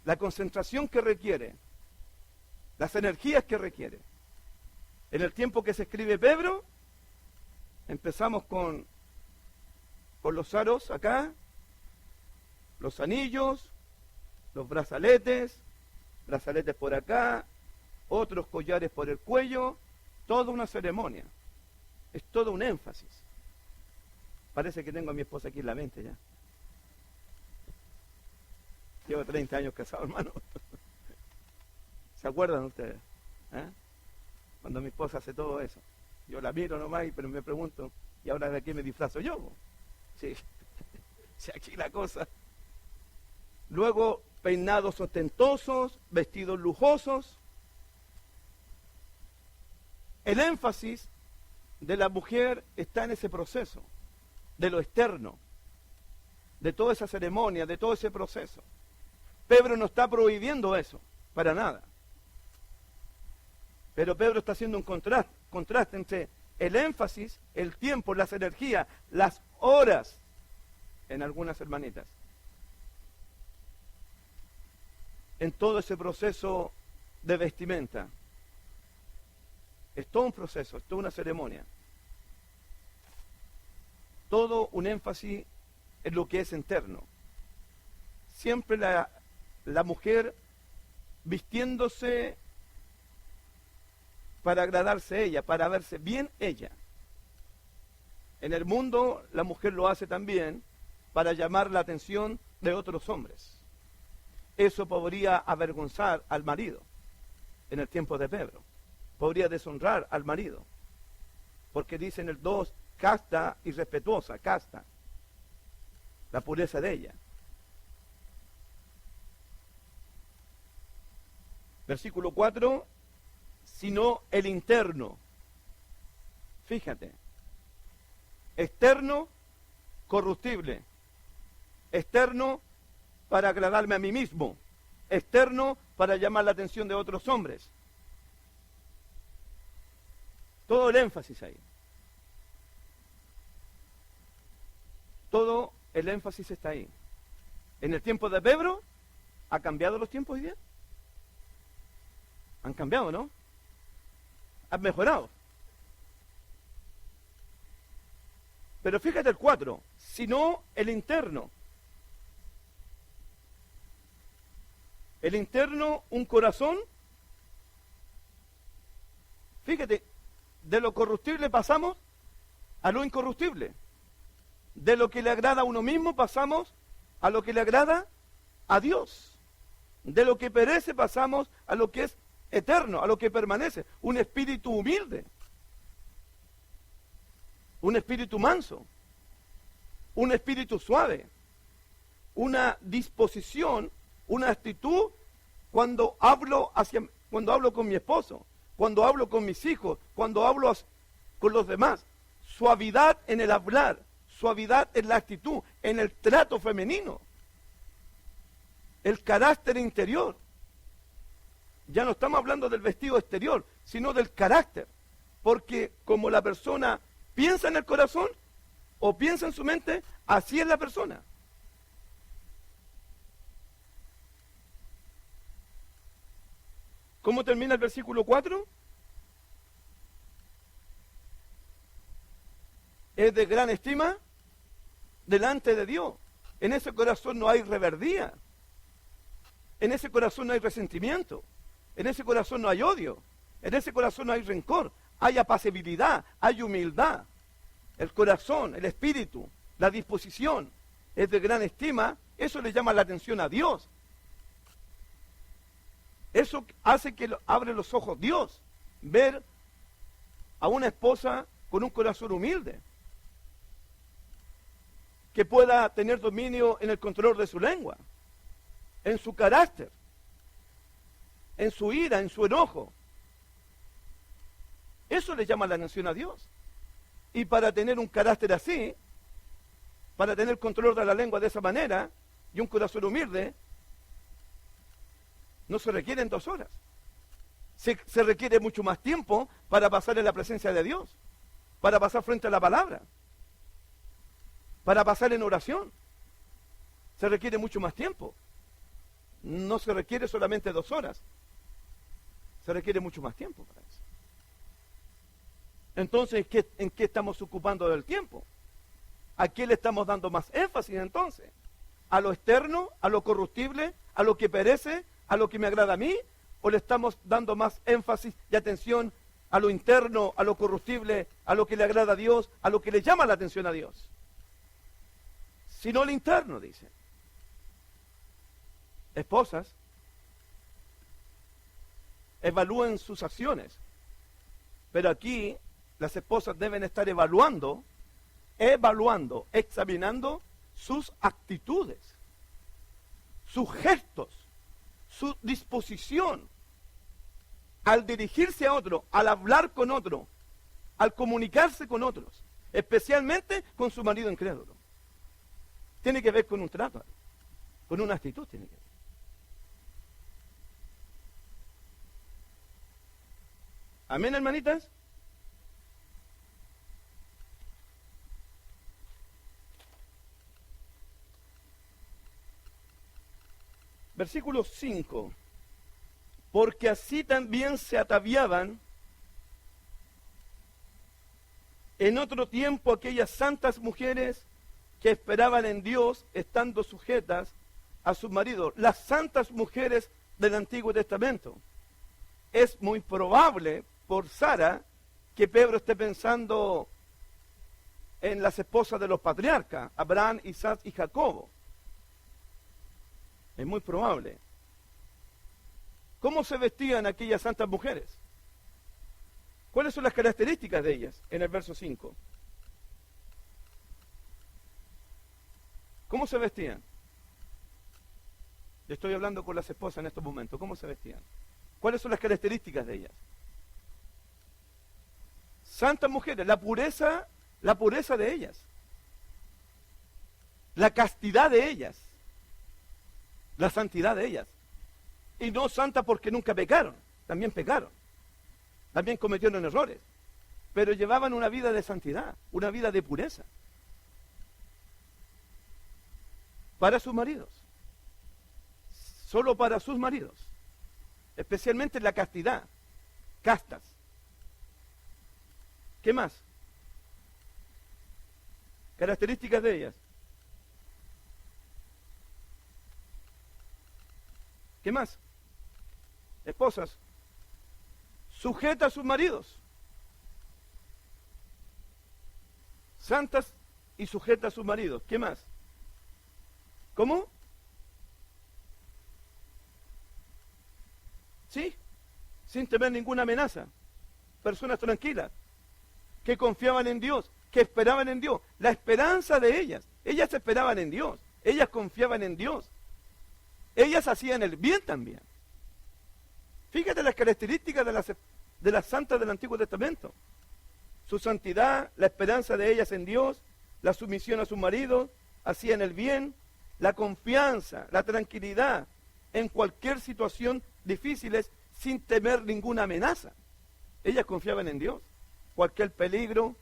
la concentración que requiere, las energías que requiere. En el tiempo que se escribe Pedro, empezamos con los aros acá, los anillos, los brazaletes por acá, otros collares por el cuello, toda una ceremonia. Es todo un énfasis. Parece que tengo a mi esposa aquí en la mente ya. Llevo 30 años casado, hermano. ¿Se acuerdan ustedes? Cuando mi esposa hace todo eso. Yo la miro nomás, pero me pregunto, ¿y ahora de qué me disfrazo yo? Sí, si aquí la cosa. Luego, peinados ostentosos, vestidos lujosos. El énfasis de la mujer está en ese proceso, de lo externo, de toda esa ceremonia, de todo ese proceso. Pedro no está prohibiendo eso, para nada. Pero Pedro está haciendo un contraste entre el énfasis, el tiempo, las energías, las horas en algunas hermanitas. En todo ese proceso de vestimenta. Es todo un proceso, es toda una ceremonia. Todo un énfasis en lo que es interno. Siempre la mujer vistiéndose para agradarse a ella, para verse bien ella. En el mundo la mujer lo hace también para llamar la atención de otros hombres. Eso podría avergonzar al marido en el tiempo de Pedro. Podría deshonrar al marido. Porque dice en el 2, casta y respetuosa, casta. La pureza de ella. Versículo 4, sino el interno. Fíjate. Externo, corruptible. Externo, para agradarme a mí mismo. Externo, para llamar la atención de otros hombres. Todo el énfasis ahí. Todo el énfasis está ahí. En el tiempo de Pedro, ¿ha cambiado los tiempos hoy día? Han cambiado, ¿no? has mejorado. Pero fíjate el 4, sino el interno. El interno, un corazón. Fíjate, de lo corruptible pasamos a lo incorruptible. De lo que le agrada a uno mismo pasamos a lo que le agrada a Dios. De lo que perece pasamos a lo que es eterno, a lo que permanece. Un espíritu humilde. Un espíritu manso. Un espíritu suave. Una disposición, una actitud cuando hablo con mi esposo, cuando hablo con mis hijos, cuando hablo con los demás. Suavidad en el hablar, suavidad en la actitud, en el trato femenino. El carácter interior. Ya no estamos hablando del vestido exterior, sino del carácter. Porque como la persona piensa en el corazón o piensa en su mente, así es la persona. ¿Cómo termina el versículo 4? Es de gran estima delante de Dios. En ese corazón no hay reverdía. En ese corazón no hay resentimiento. En ese corazón no hay odio. En ese corazón no hay rencor. Hay apacibilidad, hay humildad. El corazón, el espíritu, la disposición es de gran estima. Eso le llama la atención a Dios. Eso hace que abre los ojos Dios. Ver a una esposa con un corazón humilde. Que pueda tener dominio en el control de su lengua. En su carácter. En su ira, en su enojo. Eso le llama la atención a Dios. Y para tener un carácter así, para tener control de la lengua de esa manera, y un corazón humilde, no se requieren 2 horas. Se requiere mucho más tiempo para pasar en la presencia de Dios, para pasar frente a la palabra, para pasar en oración. Se requiere mucho más tiempo. No se requiere solamente 2 horas. Se requiere mucho más tiempo para eso. Entonces, ¿en qué estamos ocupando del tiempo? ¿A qué le estamos dando más énfasis entonces? ¿A lo externo, a lo corruptible, a lo que perece, a lo que me agrada a mí? ¿O le estamos dando más énfasis y atención a lo interno, a lo corruptible, a lo que le agrada a Dios, a lo que le llama la atención a Dios? Sino lo interno, dice. Esposas, evalúen sus acciones. Pero aquí las esposas deben estar evaluando, examinando sus actitudes, sus gestos, su disposición al dirigirse a otro, al hablar con otro, al comunicarse con otros, especialmente con su marido incrédulo. Tiene que ver con un trato, con una actitud tiene que ver. Amén, hermanitas. Versículo 5. Porque así también se ataviaban en otro tiempo aquellas santas mujeres que esperaban en Dios estando sujetas a sus maridos. Las santas mujeres del Antiguo Testamento. Es muy probable, por Sara, que Pedro esté pensando en las esposas de los patriarcas, Abraham, Isaac y Jacobo. Es muy probable. ¿Cómo se vestían aquellas santas mujeres? ¿Cuáles son las características de ellas? En el verso 5. ¿Cómo se vestían? Le estoy hablando con las esposas en estos momentos. ¿Cómo se vestían? ¿Cuáles son las características de ellas? Santas mujeres, la pureza de ellas. La castidad de ellas. La santidad de ellas. Y no santas porque nunca pecaron, también pecaron. También cometieron errores. Pero llevaban una vida de santidad, una vida de pureza. Para sus maridos. Solo para sus maridos. Especialmente la castidad. Castas. ¿Qué más? Características de ellas. ¿Qué más? Esposas. Sujeta a sus maridos. Santas y sujeta a sus maridos. ¿Qué más? ¿Cómo? Sí, sin temer ninguna amenaza. Personas tranquilas, que confiaban en Dios, que esperaban en Dios. La esperanza de ellas esperaban en Dios, ellas confiaban en Dios. Ellas hacían el bien también. Fíjate las características de las santas del Antiguo Testamento. Su santidad, la esperanza de ellas en Dios, la sumisión a su marido, hacían el bien, la confianza, la tranquilidad en cualquier situación difícil sin temer ninguna amenaza. Ellas confiaban en Dios. Cualquier peligro,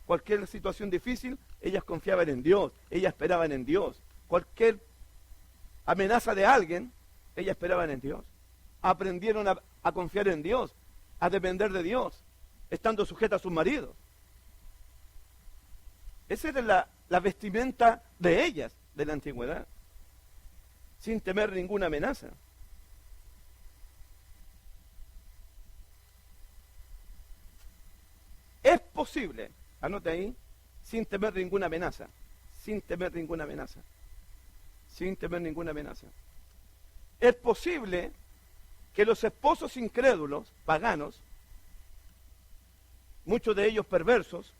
cualquier situación difícil, ellas confiaban en Dios, ellas esperaban en Dios. Cualquier amenaza de alguien, ellas esperaban en Dios. Aprendieron a confiar en Dios, a depender de Dios, estando sujetas a sus maridos. Esa era la vestimenta de ellas de la antigüedad, sin temer ninguna amenaza. Es posible, anote ahí, sin temer ninguna amenaza, sin temer ninguna amenaza, sin temer ninguna amenaza. Es posible que los esposos incrédulos, paganos, muchos de ellos perversos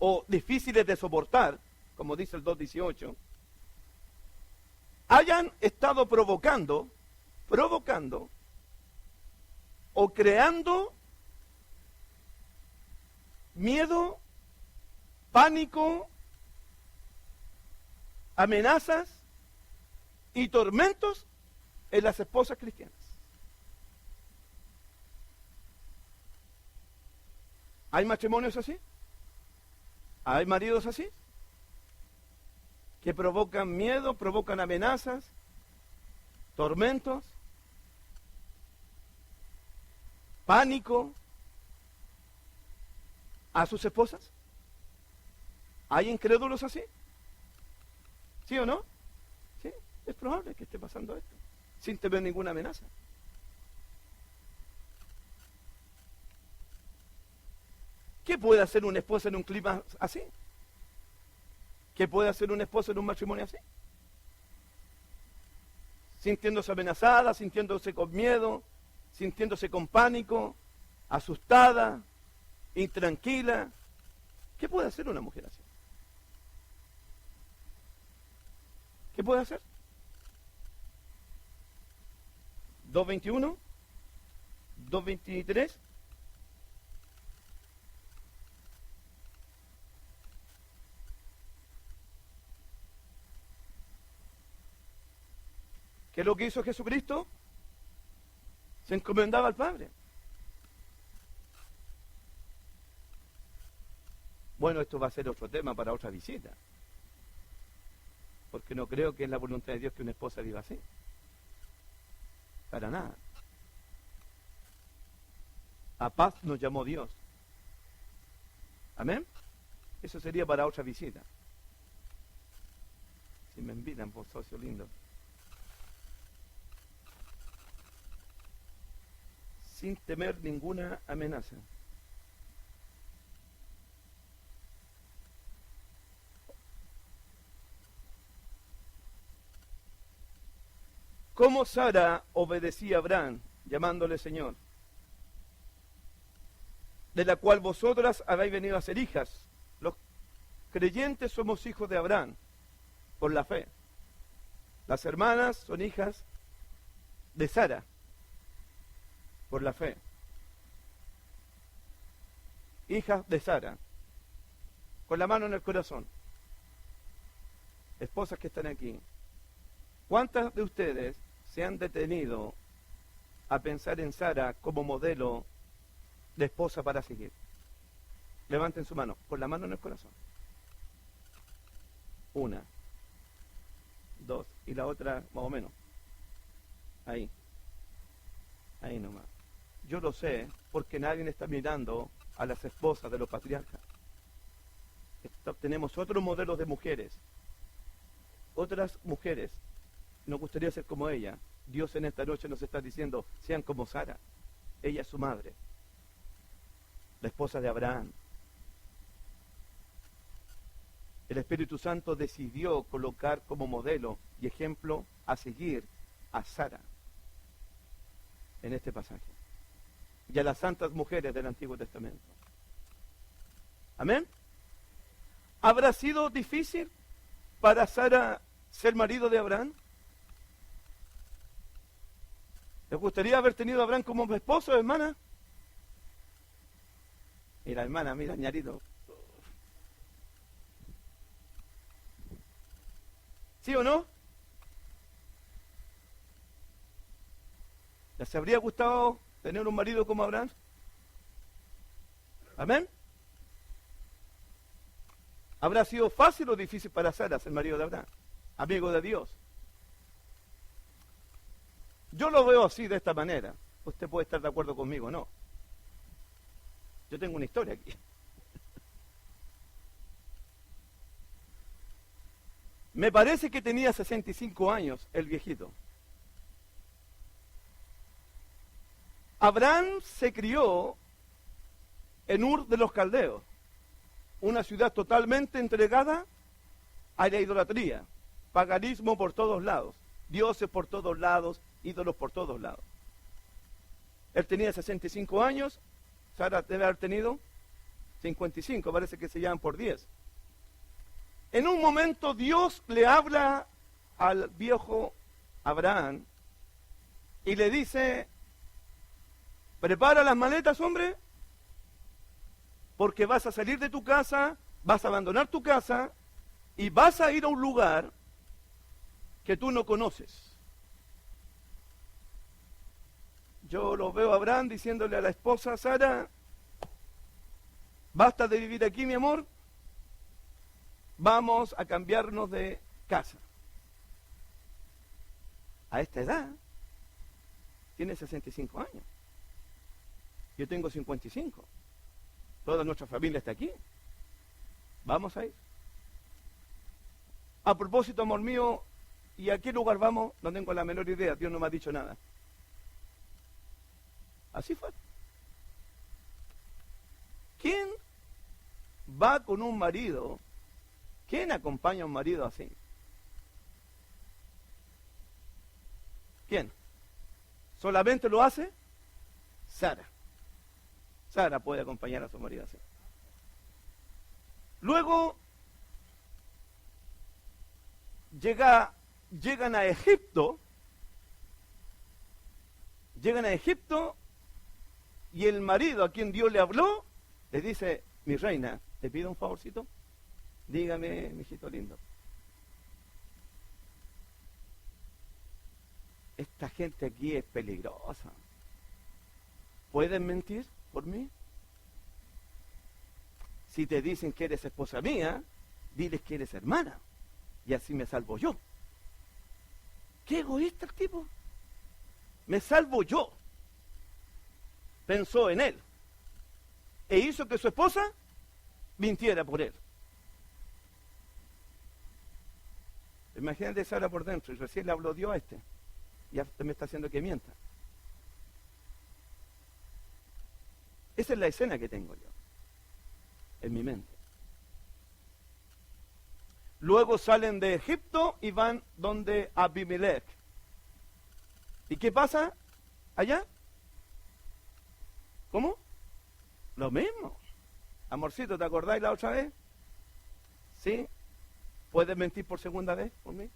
o difíciles de soportar, como dice el 2:18, hayan estado provocando o creando miedo, pánico, amenazas y tormentos en las esposas cristianas. ¿Hay matrimonios así? ¿Hay maridos así? Que provocan miedo, provocan amenazas, tormentos, pánico a sus esposas. ¿Hay incrédulos así? ¿Sí o no? Sí, es probable que esté pasando esto, sin tener ninguna amenaza. ¿Qué puede hacer una esposa en un clima así? ¿Qué puede hacer una esposa en un matrimonio así? Sintiéndose amenazada, sintiéndose con miedo, sintiéndose con pánico, asustada, intranquila. ¿Qué puede hacer una mujer así? ¿Qué puede hacer? 2:21, 2:23. ¿Qué es lo que hizo Jesucristo? Se encomendaba al Padre. Bueno, esto va a ser otro tema para otra visita, porque no creo que es la voluntad de Dios que una esposa viva así. Para nada. A paz nos llamó Dios. ¿Amén? Eso sería para otra visita. Si me invitan, por socio lindo. Sin temer ninguna amenaza. ¿Cómo Sara obedecía a Abraham, llamándole Señor? De la cual vosotras habéis venido a ser hijas. Los creyentes somos hijos de Abraham, por la fe. Las hermanas son hijas de Sara, por la fe. Hijas de Sara, con la mano en el corazón. Esposas que están aquí, ¿cuántas de ustedes se han detenido a pensar en Sara como modelo de esposa para seguir? Levanten su mano, con la mano en el corazón. 1, 2, y la otra más o menos. Ahí nomás. Yo lo sé porque nadie está mirando a las esposas de los patriarcas. Tenemos otros modelos de mujeres. Otras mujeres. Nos gustaría ser como ella. Dios en esta noche nos está diciendo, sean como Sara. Ella es su madre. La esposa de Abraham. El Espíritu Santo decidió colocar como modelo y ejemplo a seguir a Sara en este pasaje y a las santas mujeres del Antiguo Testamento. Amén. ¿Habrá sido difícil para Sara ser marido de Abraham? ¿Les gustaría haber tenido a Abraham como esposo, hermana? Mira, hermana, mira, ñarito. ¿Sí o no? ¿Les habría gustado tener un marido como Abraham? ¿Amén? ¿Habrá sido fácil o difícil para Sara ser marido de Abraham? Amigo de Dios. Yo lo veo así, de esta manera. Usted puede estar de acuerdo conmigo o no. Yo tengo una historia aquí. Me parece que tenía 65 años el viejito. Abraham se crió en Ur de los Caldeos, una ciudad totalmente entregada a la idolatría, paganismo por todos lados, dioses por todos lados, ídolos por todos lados. Él tenía 65 años, Sara debe haber tenido 55, parece que se llaman por 10. En un momento Dios le habla al viejo Abraham y le dice, prepara las maletas, hombre, porque vas a salir de tu casa, vas a abandonar tu casa y vas a ir a un lugar que tú no conoces. Yo lo veo a Abraham diciéndole a la esposa Sara, basta de vivir aquí, mi amor, vamos a cambiarnos de casa. A esta edad, tiene 65 años. Yo tengo 55. Toda nuestra familia está aquí. Vamos a ir. A propósito, amor mío, ¿y a qué lugar vamos? No tengo la menor idea, Dios no me ha dicho nada. Así fue. ¿Quién va con un marido? ¿Quién acompaña a un marido así? ¿Quién? ¿Solamente lo hace? Sara. Sara puede acompañar a su marido así. Luego llegan a Egipto. Llegan a Egipto y el marido a quien Dios le habló le dice, mi reina, ¿te pido un favorcito? Dígame, mijito lindo. Esta gente aquí es peligrosa. ¿Pueden mentir por mí? Si te dicen que eres esposa mía, diles que eres hermana. Y así me salvo yo. Qué egoísta el tipo. Me salvo yo. Pensó en él. E hizo que su esposa mintiera por él. Imagínate Sara por dentro y recién le habló Dios a este. Ya me está haciendo que mienta. Esa es la escena que tengo yo en mi mente. Luego salen de Egipto y van donde Abimelech. ¿Y qué pasa allá? ¿Cómo? Lo mismo. Amorcito, ¿te acordáis la otra vez? ¿Sí? ¿Puedes mentir por segunda vez por mí?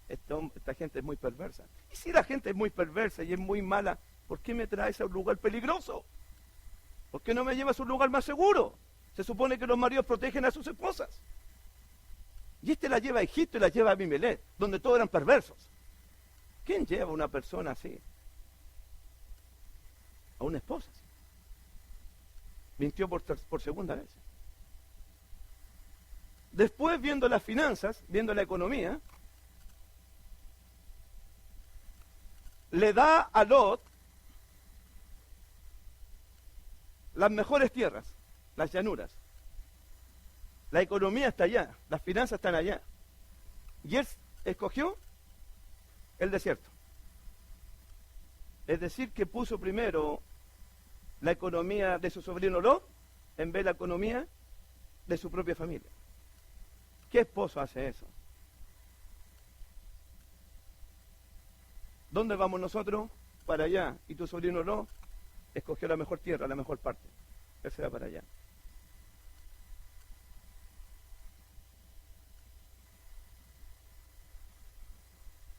Esta gente es muy perversa. Y si la gente es muy perversa y es muy mala, ¿por qué me traes a un lugar peligroso? ¿Por qué no me llevas a un lugar más seguro? Se supone que los maridos protegen a sus esposas. Y este la lleva a Egipto y la lleva a Abimelech, donde todos eran perversos. ¿Quién lleva a una persona así? A una esposa. Mintió por segunda vez. Después, viendo las finanzas, viendo la economía, le da a Lot las mejores tierras, las llanuras. La economía está allá, las finanzas están allá. Y él escogió el desierto. Es decir, que puso primero la economía de su sobrino Lot en vez de la economía de su propia familia. ¿Qué esposo hace eso? ¿Dónde vamos nosotros? Para allá. Y tu sobrino Lot escogió la mejor tierra, la mejor parte. Él se va para allá.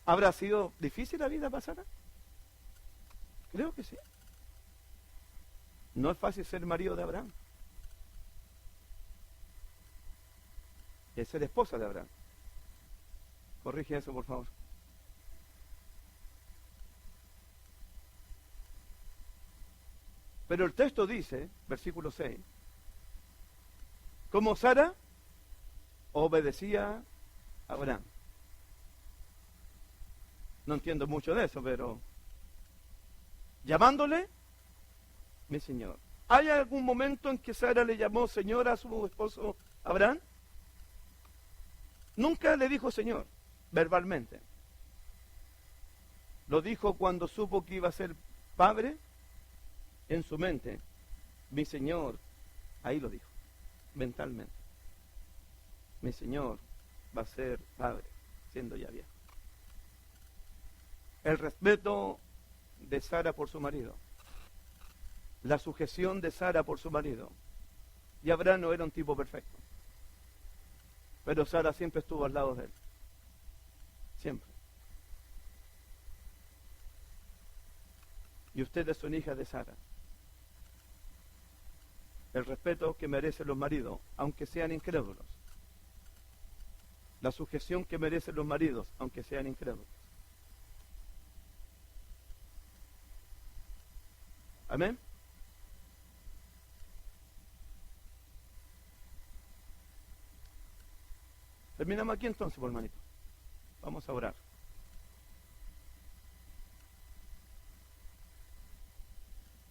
¿Habrá sido difícil la vida para Sara? Creo que sí. No es fácil ser marido de Abraham. Es ser esposa de Abraham. Corrige eso, por favor. Pero el texto dice, versículo 6, como Sara obedecía a Abraham. No entiendo mucho de eso, pero llamándole mi señor. ¿Hay algún momento en que Sara le llamó señor a su esposo Abraham? Nunca le dijo señor, verbalmente. Lo dijo cuando supo que iba a ser padre en su mente. Mi señor, ahí lo dijo, mentalmente. Mi señor va a ser padre, siendo ya viejo. El respeto de Sara por su marido. La sujeción de Sara por su marido. Y Abraham no era un tipo perfecto. Pero Sara siempre estuvo al lado de él. Siempre. Y ustedes son hijas de Sara. El respeto que merecen los maridos, aunque sean incrédulos. La sujeción que merecen los maridos, aunque sean incrédulos. Amén. Terminamos aquí entonces, por hermanito. Vamos a orar.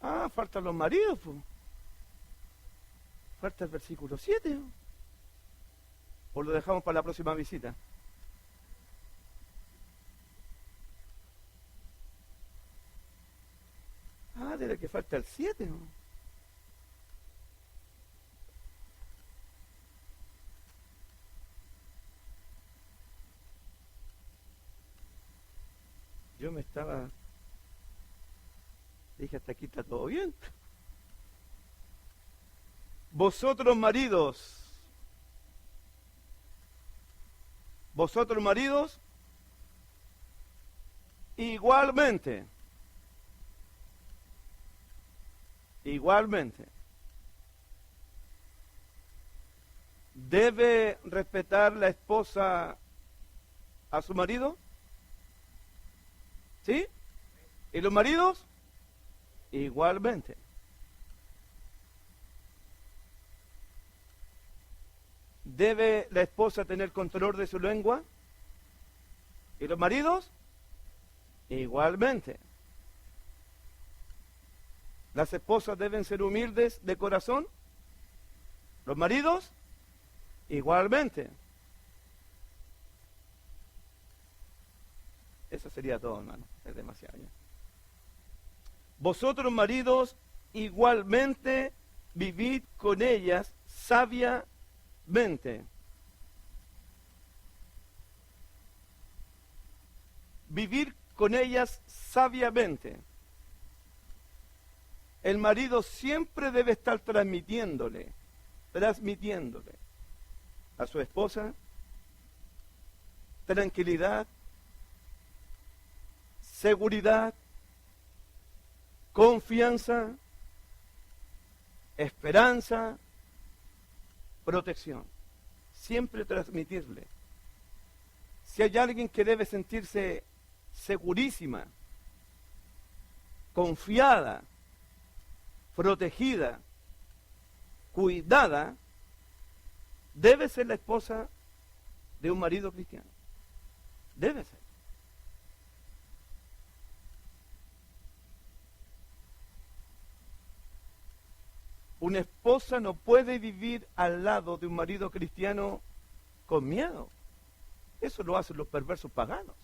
Ah, faltan los maridos, pues. Falta el versículo 7. ¿O lo dejamos para la próxima visita? Ah, desde que falta el 7, ¿no? Yo me estaba... Dije, hasta aquí está todo bien. Vosotros maridos, igualmente, ¿debe respetar la esposa a su marido? ¿Sí? ¿Y los maridos? Igualmente. ¿Debe la esposa tener control de su lengua? ¿Y los maridos? Igualmente. ¿Las esposas deben ser humildes de corazón? ¿Los maridos? Igualmente. Eso sería todo, hermano. Es demasiado ya. Vosotros, maridos, igualmente vivid con ellas sabiamente. Vivir con ellas sabiamente. El marido siempre debe estar transmitiéndole a su esposa tranquilidad, seguridad, confianza, esperanza, protección. Siempre transmitirle. Si hay alguien que debe sentirse segurísima, confiada, protegida, cuidada, debe ser la esposa de un marido cristiano. Debe ser. Una esposa no puede vivir al lado de un marido cristiano con miedo. Eso lo hacen los perversos paganos.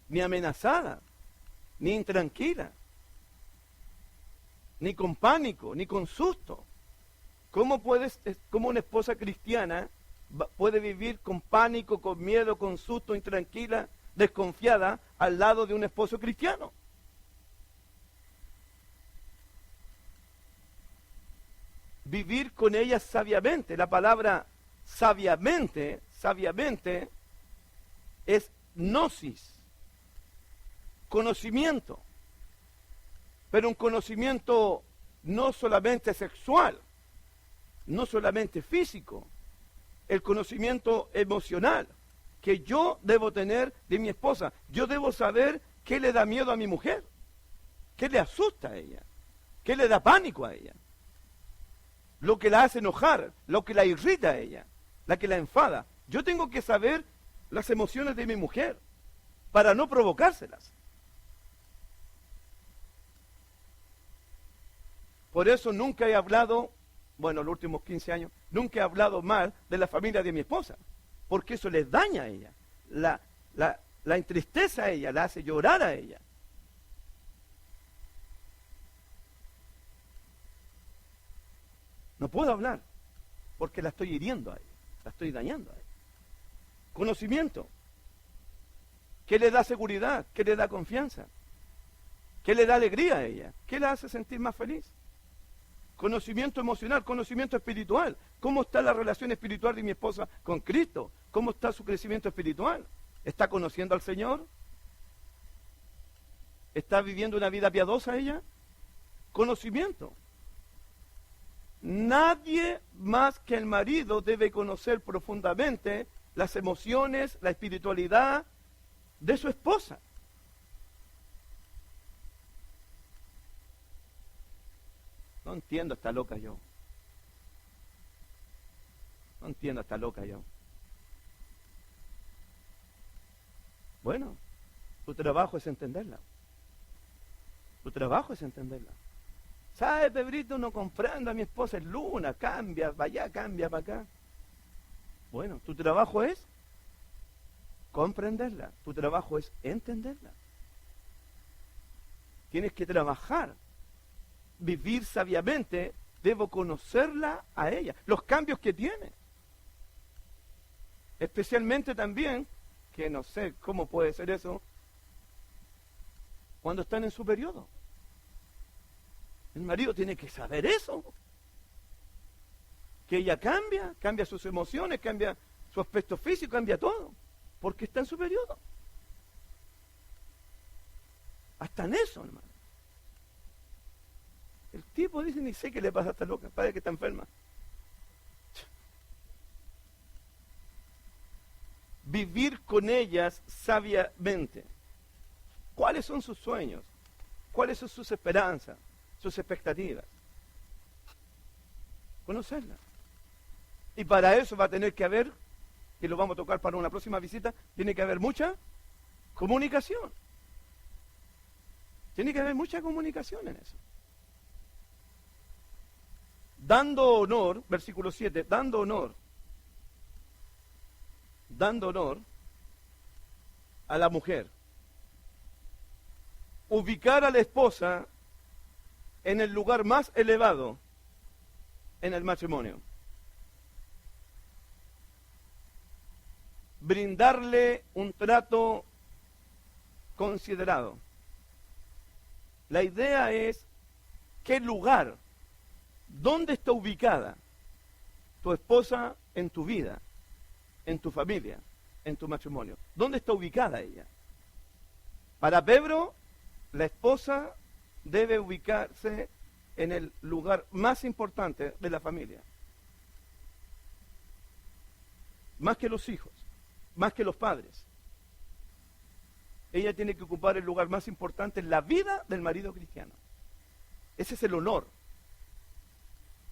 Ni amenazada, ni intranquila, ni con pánico, ni con susto. ¿Cómo una esposa cristiana puede vivir con pánico, con miedo, con susto, intranquila, desconfiada al lado de un esposo cristiano? Vivir con ella sabiamente. La palabra sabiamente es gnosis, conocimiento, pero un conocimiento no solamente sexual, no solamente físico, el conocimiento emocional que yo debo tener de mi esposa. Yo debo saber qué le da miedo a mi mujer, qué le asusta a ella, qué le da pánico a ella, lo que la hace enojar, lo que la irrita a ella, la que la enfada. Yo tengo que saber las emociones de mi mujer para no provocárselas. Por eso nunca he hablado, los últimos 15 años, nunca he hablado mal de la familia de mi esposa, porque eso les daña a ella, la entristece a ella, la hace llorar a ella. No puedo hablar, porque la estoy hiriendo a ella, la estoy dañando a ella. Conocimiento, ¿qué le da seguridad? ¿Qué le da confianza? ¿Qué le da alegría a ella? ¿Qué la hace sentir más feliz? Conocimiento emocional, conocimiento espiritual. ¿Cómo está la relación espiritual de mi esposa con Cristo? ¿Cómo está su crecimiento espiritual? ¿Está conociendo al Señor? ¿Está viviendo una vida piadosa ella? Conocimiento. Nadie más que el marido debe conocer profundamente las emociones, la espiritualidad de su esposa. No entiendo, está loca yo. No entiendo, está loca yo. Bueno, tu trabajo es entenderla. Tu trabajo es entenderla. ¿Sabe, Pedrito? No comprendo a mi esposa, es luna, cambia para allá, cambia para acá. Bueno, tu trabajo es comprenderla. Tu trabajo es entenderla. Tienes que trabajar. Vivir sabiamente, debo conocerla a ella, los cambios que tiene. Especialmente también, que no sé cómo puede ser eso, cuando están en su periodo. El marido tiene que saber eso. Que ella cambia sus emociones, cambia su aspecto físico, cambia todo, porque está en su periodo. Hasta en eso, hermano. El tipo dice, ni sé qué le pasa a esta loca, parece que está enferma. Vivir con ellas sabiamente. ¿Cuáles son sus sueños? ¿Cuáles son sus esperanzas? Sus expectativas. Conocerlas. Y para eso va a tener que haber, que lo vamos a tocar para una próxima visita, tiene que haber mucha comunicación. Tiene que haber mucha comunicación en eso. Dando honor, versículo 7, dando honor a la mujer. Ubicar a la esposa en el lugar más elevado en el matrimonio. Brindarle un trato considerado. La idea es qué lugar, dónde está ubicada tu esposa en tu vida, en tu familia, en tu matrimonio. ¿Dónde está ubicada ella? Para Pedro, la esposa debe ubicarse en el lugar más importante de la familia. Más que los hijos, más que los padres. Ella tiene que ocupar el lugar más importante en la vida del marido cristiano. Ese es el honor.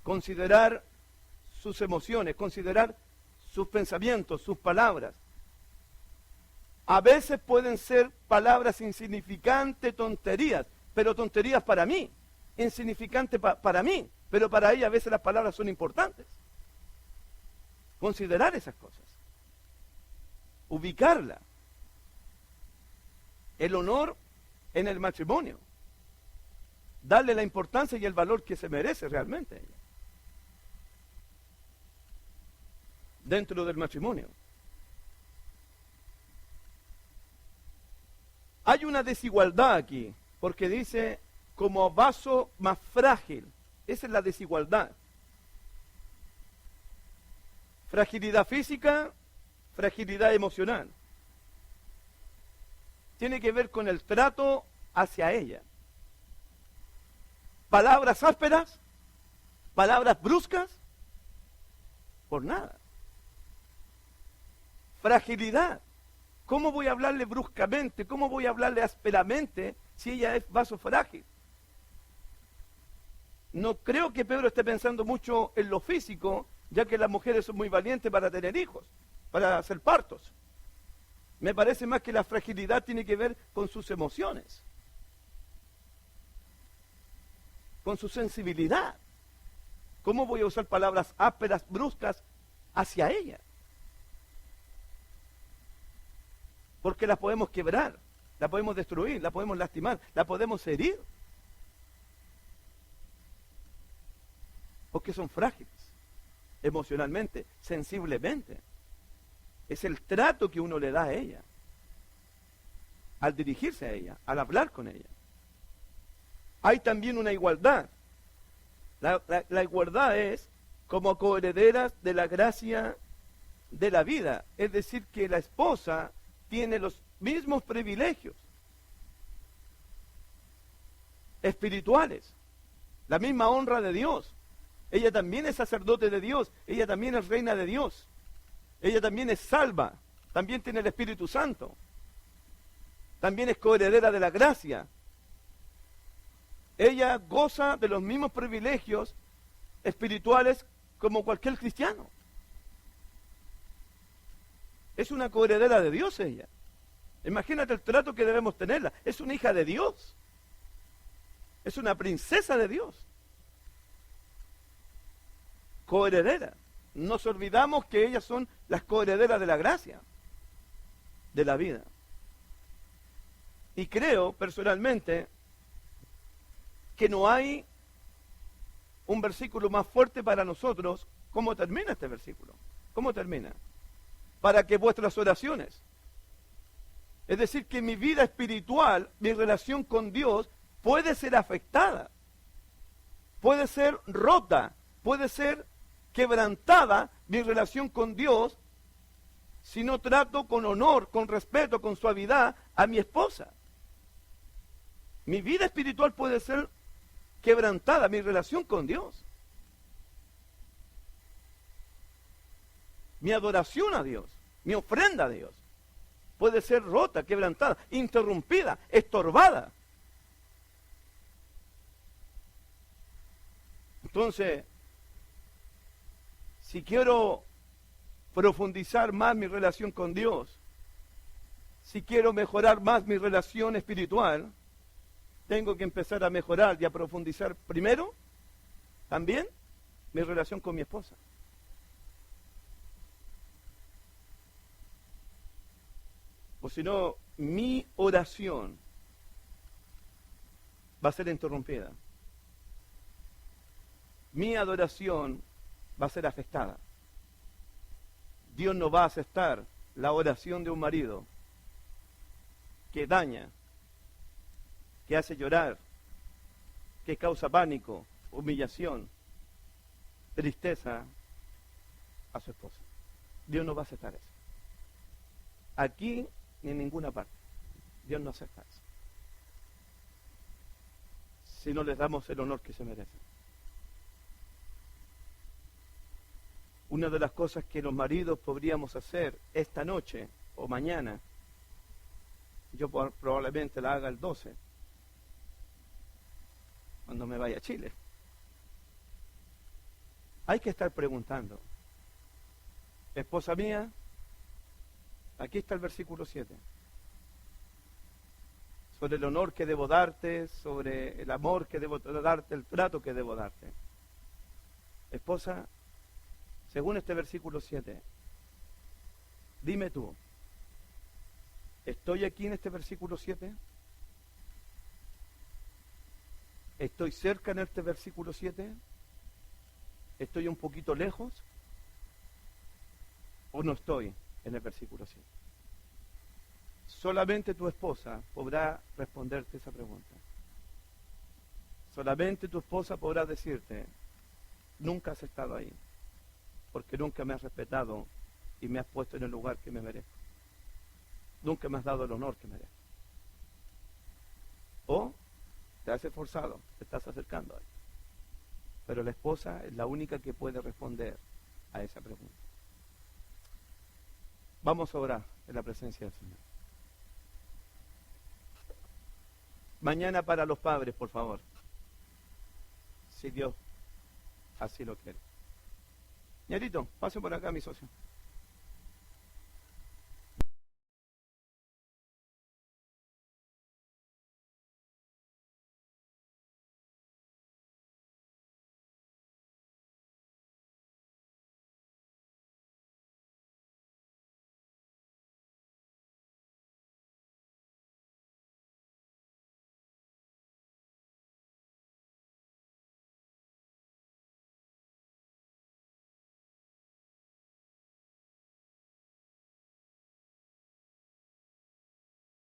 Considerar sus emociones, considerar sus pensamientos, sus palabras. A veces pueden ser palabras insignificantes, tonterías, pero tonterías para mí, insignificantes para mí, pero para ella a veces las palabras son importantes. Considerar esas cosas. Ubicarla. El honor en el matrimonio. Darle la importancia y el valor que se merece realmente ella. Dentro del matrimonio. Hay una desigualdad aquí, porque dice como vaso más frágil. Esa es la desigualdad. Fragilidad física, fragilidad emocional. Tiene que ver con el trato hacia ella. Palabras ásperas, palabras bruscas, por nada. Fragilidad. ¿Cómo voy a hablarle bruscamente? ¿Cómo voy a hablarle ásperamente si ella es vaso frágil? No creo que Pedro esté pensando mucho en lo físico, ya que las mujeres son muy valientes para tener hijos, para hacer partos. Me parece más que la fragilidad tiene que ver con sus emociones, con su sensibilidad. ¿Cómo voy a usar palabras ásperas, bruscas hacia ella? Porque las podemos quebrar, la podemos destruir, la podemos lastimar, la podemos herir. Porque son frágiles, emocionalmente, sensiblemente. Es el trato que uno le da a ella, al dirigirse a ella, al hablar con ella. Hay también una igualdad. La igualdad es como coherederas de la gracia de la vida. Es decir, que la esposa tiene los mismos privilegios espirituales, la misma honra de Dios. Ella también es sacerdote de Dios, ella también es reina de Dios, ella también es salva, también tiene el Espíritu Santo, también es coheredera de la gracia. Ella goza de los mismos privilegios espirituales como cualquier cristiano. Es una coheredera de Dios ella. Imagínate el trato que debemos tenerla. Es una hija de Dios. Es una princesa de Dios. Coheredera. Nos olvidamos que ellas son las coherederas de la gracia, de la vida. Y creo, personalmente, que no hay un versículo más fuerte para nosotros. ¿Cómo termina este versículo? ¿Cómo termina? Para que vuestras oraciones, es decir, que mi vida espiritual, mi relación con Dios, puede ser afectada, puede ser rota, puede ser quebrantada mi relación con Dios si no trato con honor, con respeto, con suavidad a mi esposa. Mi vida espiritual puede ser quebrantada, mi relación con Dios. Mi adoración a Dios, mi ofrenda a Dios, puede ser rota, quebrantada, interrumpida, estorbada. Entonces, si quiero profundizar más mi relación con Dios, si quiero mejorar más mi relación espiritual, tengo que empezar a mejorar y a profundizar primero, también, mi relación con mi esposa. O si no, mi oración va a ser interrumpida. Mi adoración va a ser afectada. Dios no va a aceptar la oración de un marido que daña, que hace llorar, que causa pánico, humillación, tristeza a su esposa. Dios no va a aceptar eso. Aquí ni en ninguna parte. Dios no acepta eso. Si no les damos el honor que se merecen. Una de las cosas que los maridos podríamos hacer esta noche o mañana, yo probablemente la haga el 12, cuando me vaya a Chile. Hay que estar preguntando, esposa mía, aquí está el versículo 7, sobre el honor que debo darte, sobre el amor que debo darte, el trato que debo darte. Esposa, según este versículo 7, dime tú, ¿estoy aquí en este versículo 7? ¿Estoy cerca en este versículo 7? ¿Estoy un poquito lejos? ¿O no estoy en el versículo 7? Solamente tu esposa podrá responderte esa pregunta. Solamente tu esposa podrá decirte, nunca has estado ahí, porque nunca me has respetado y me has puesto en el lugar que me merezco. Nunca me has dado el honor que merezco. O te has esforzado, te estás acercando ahí. Pero la esposa es la única que puede responder a esa pregunta. Vamos a orar en la presencia del Señor. Mañana para los padres, por favor. Si Dios así lo quiere. Ñarito, pase por acá, mi socio.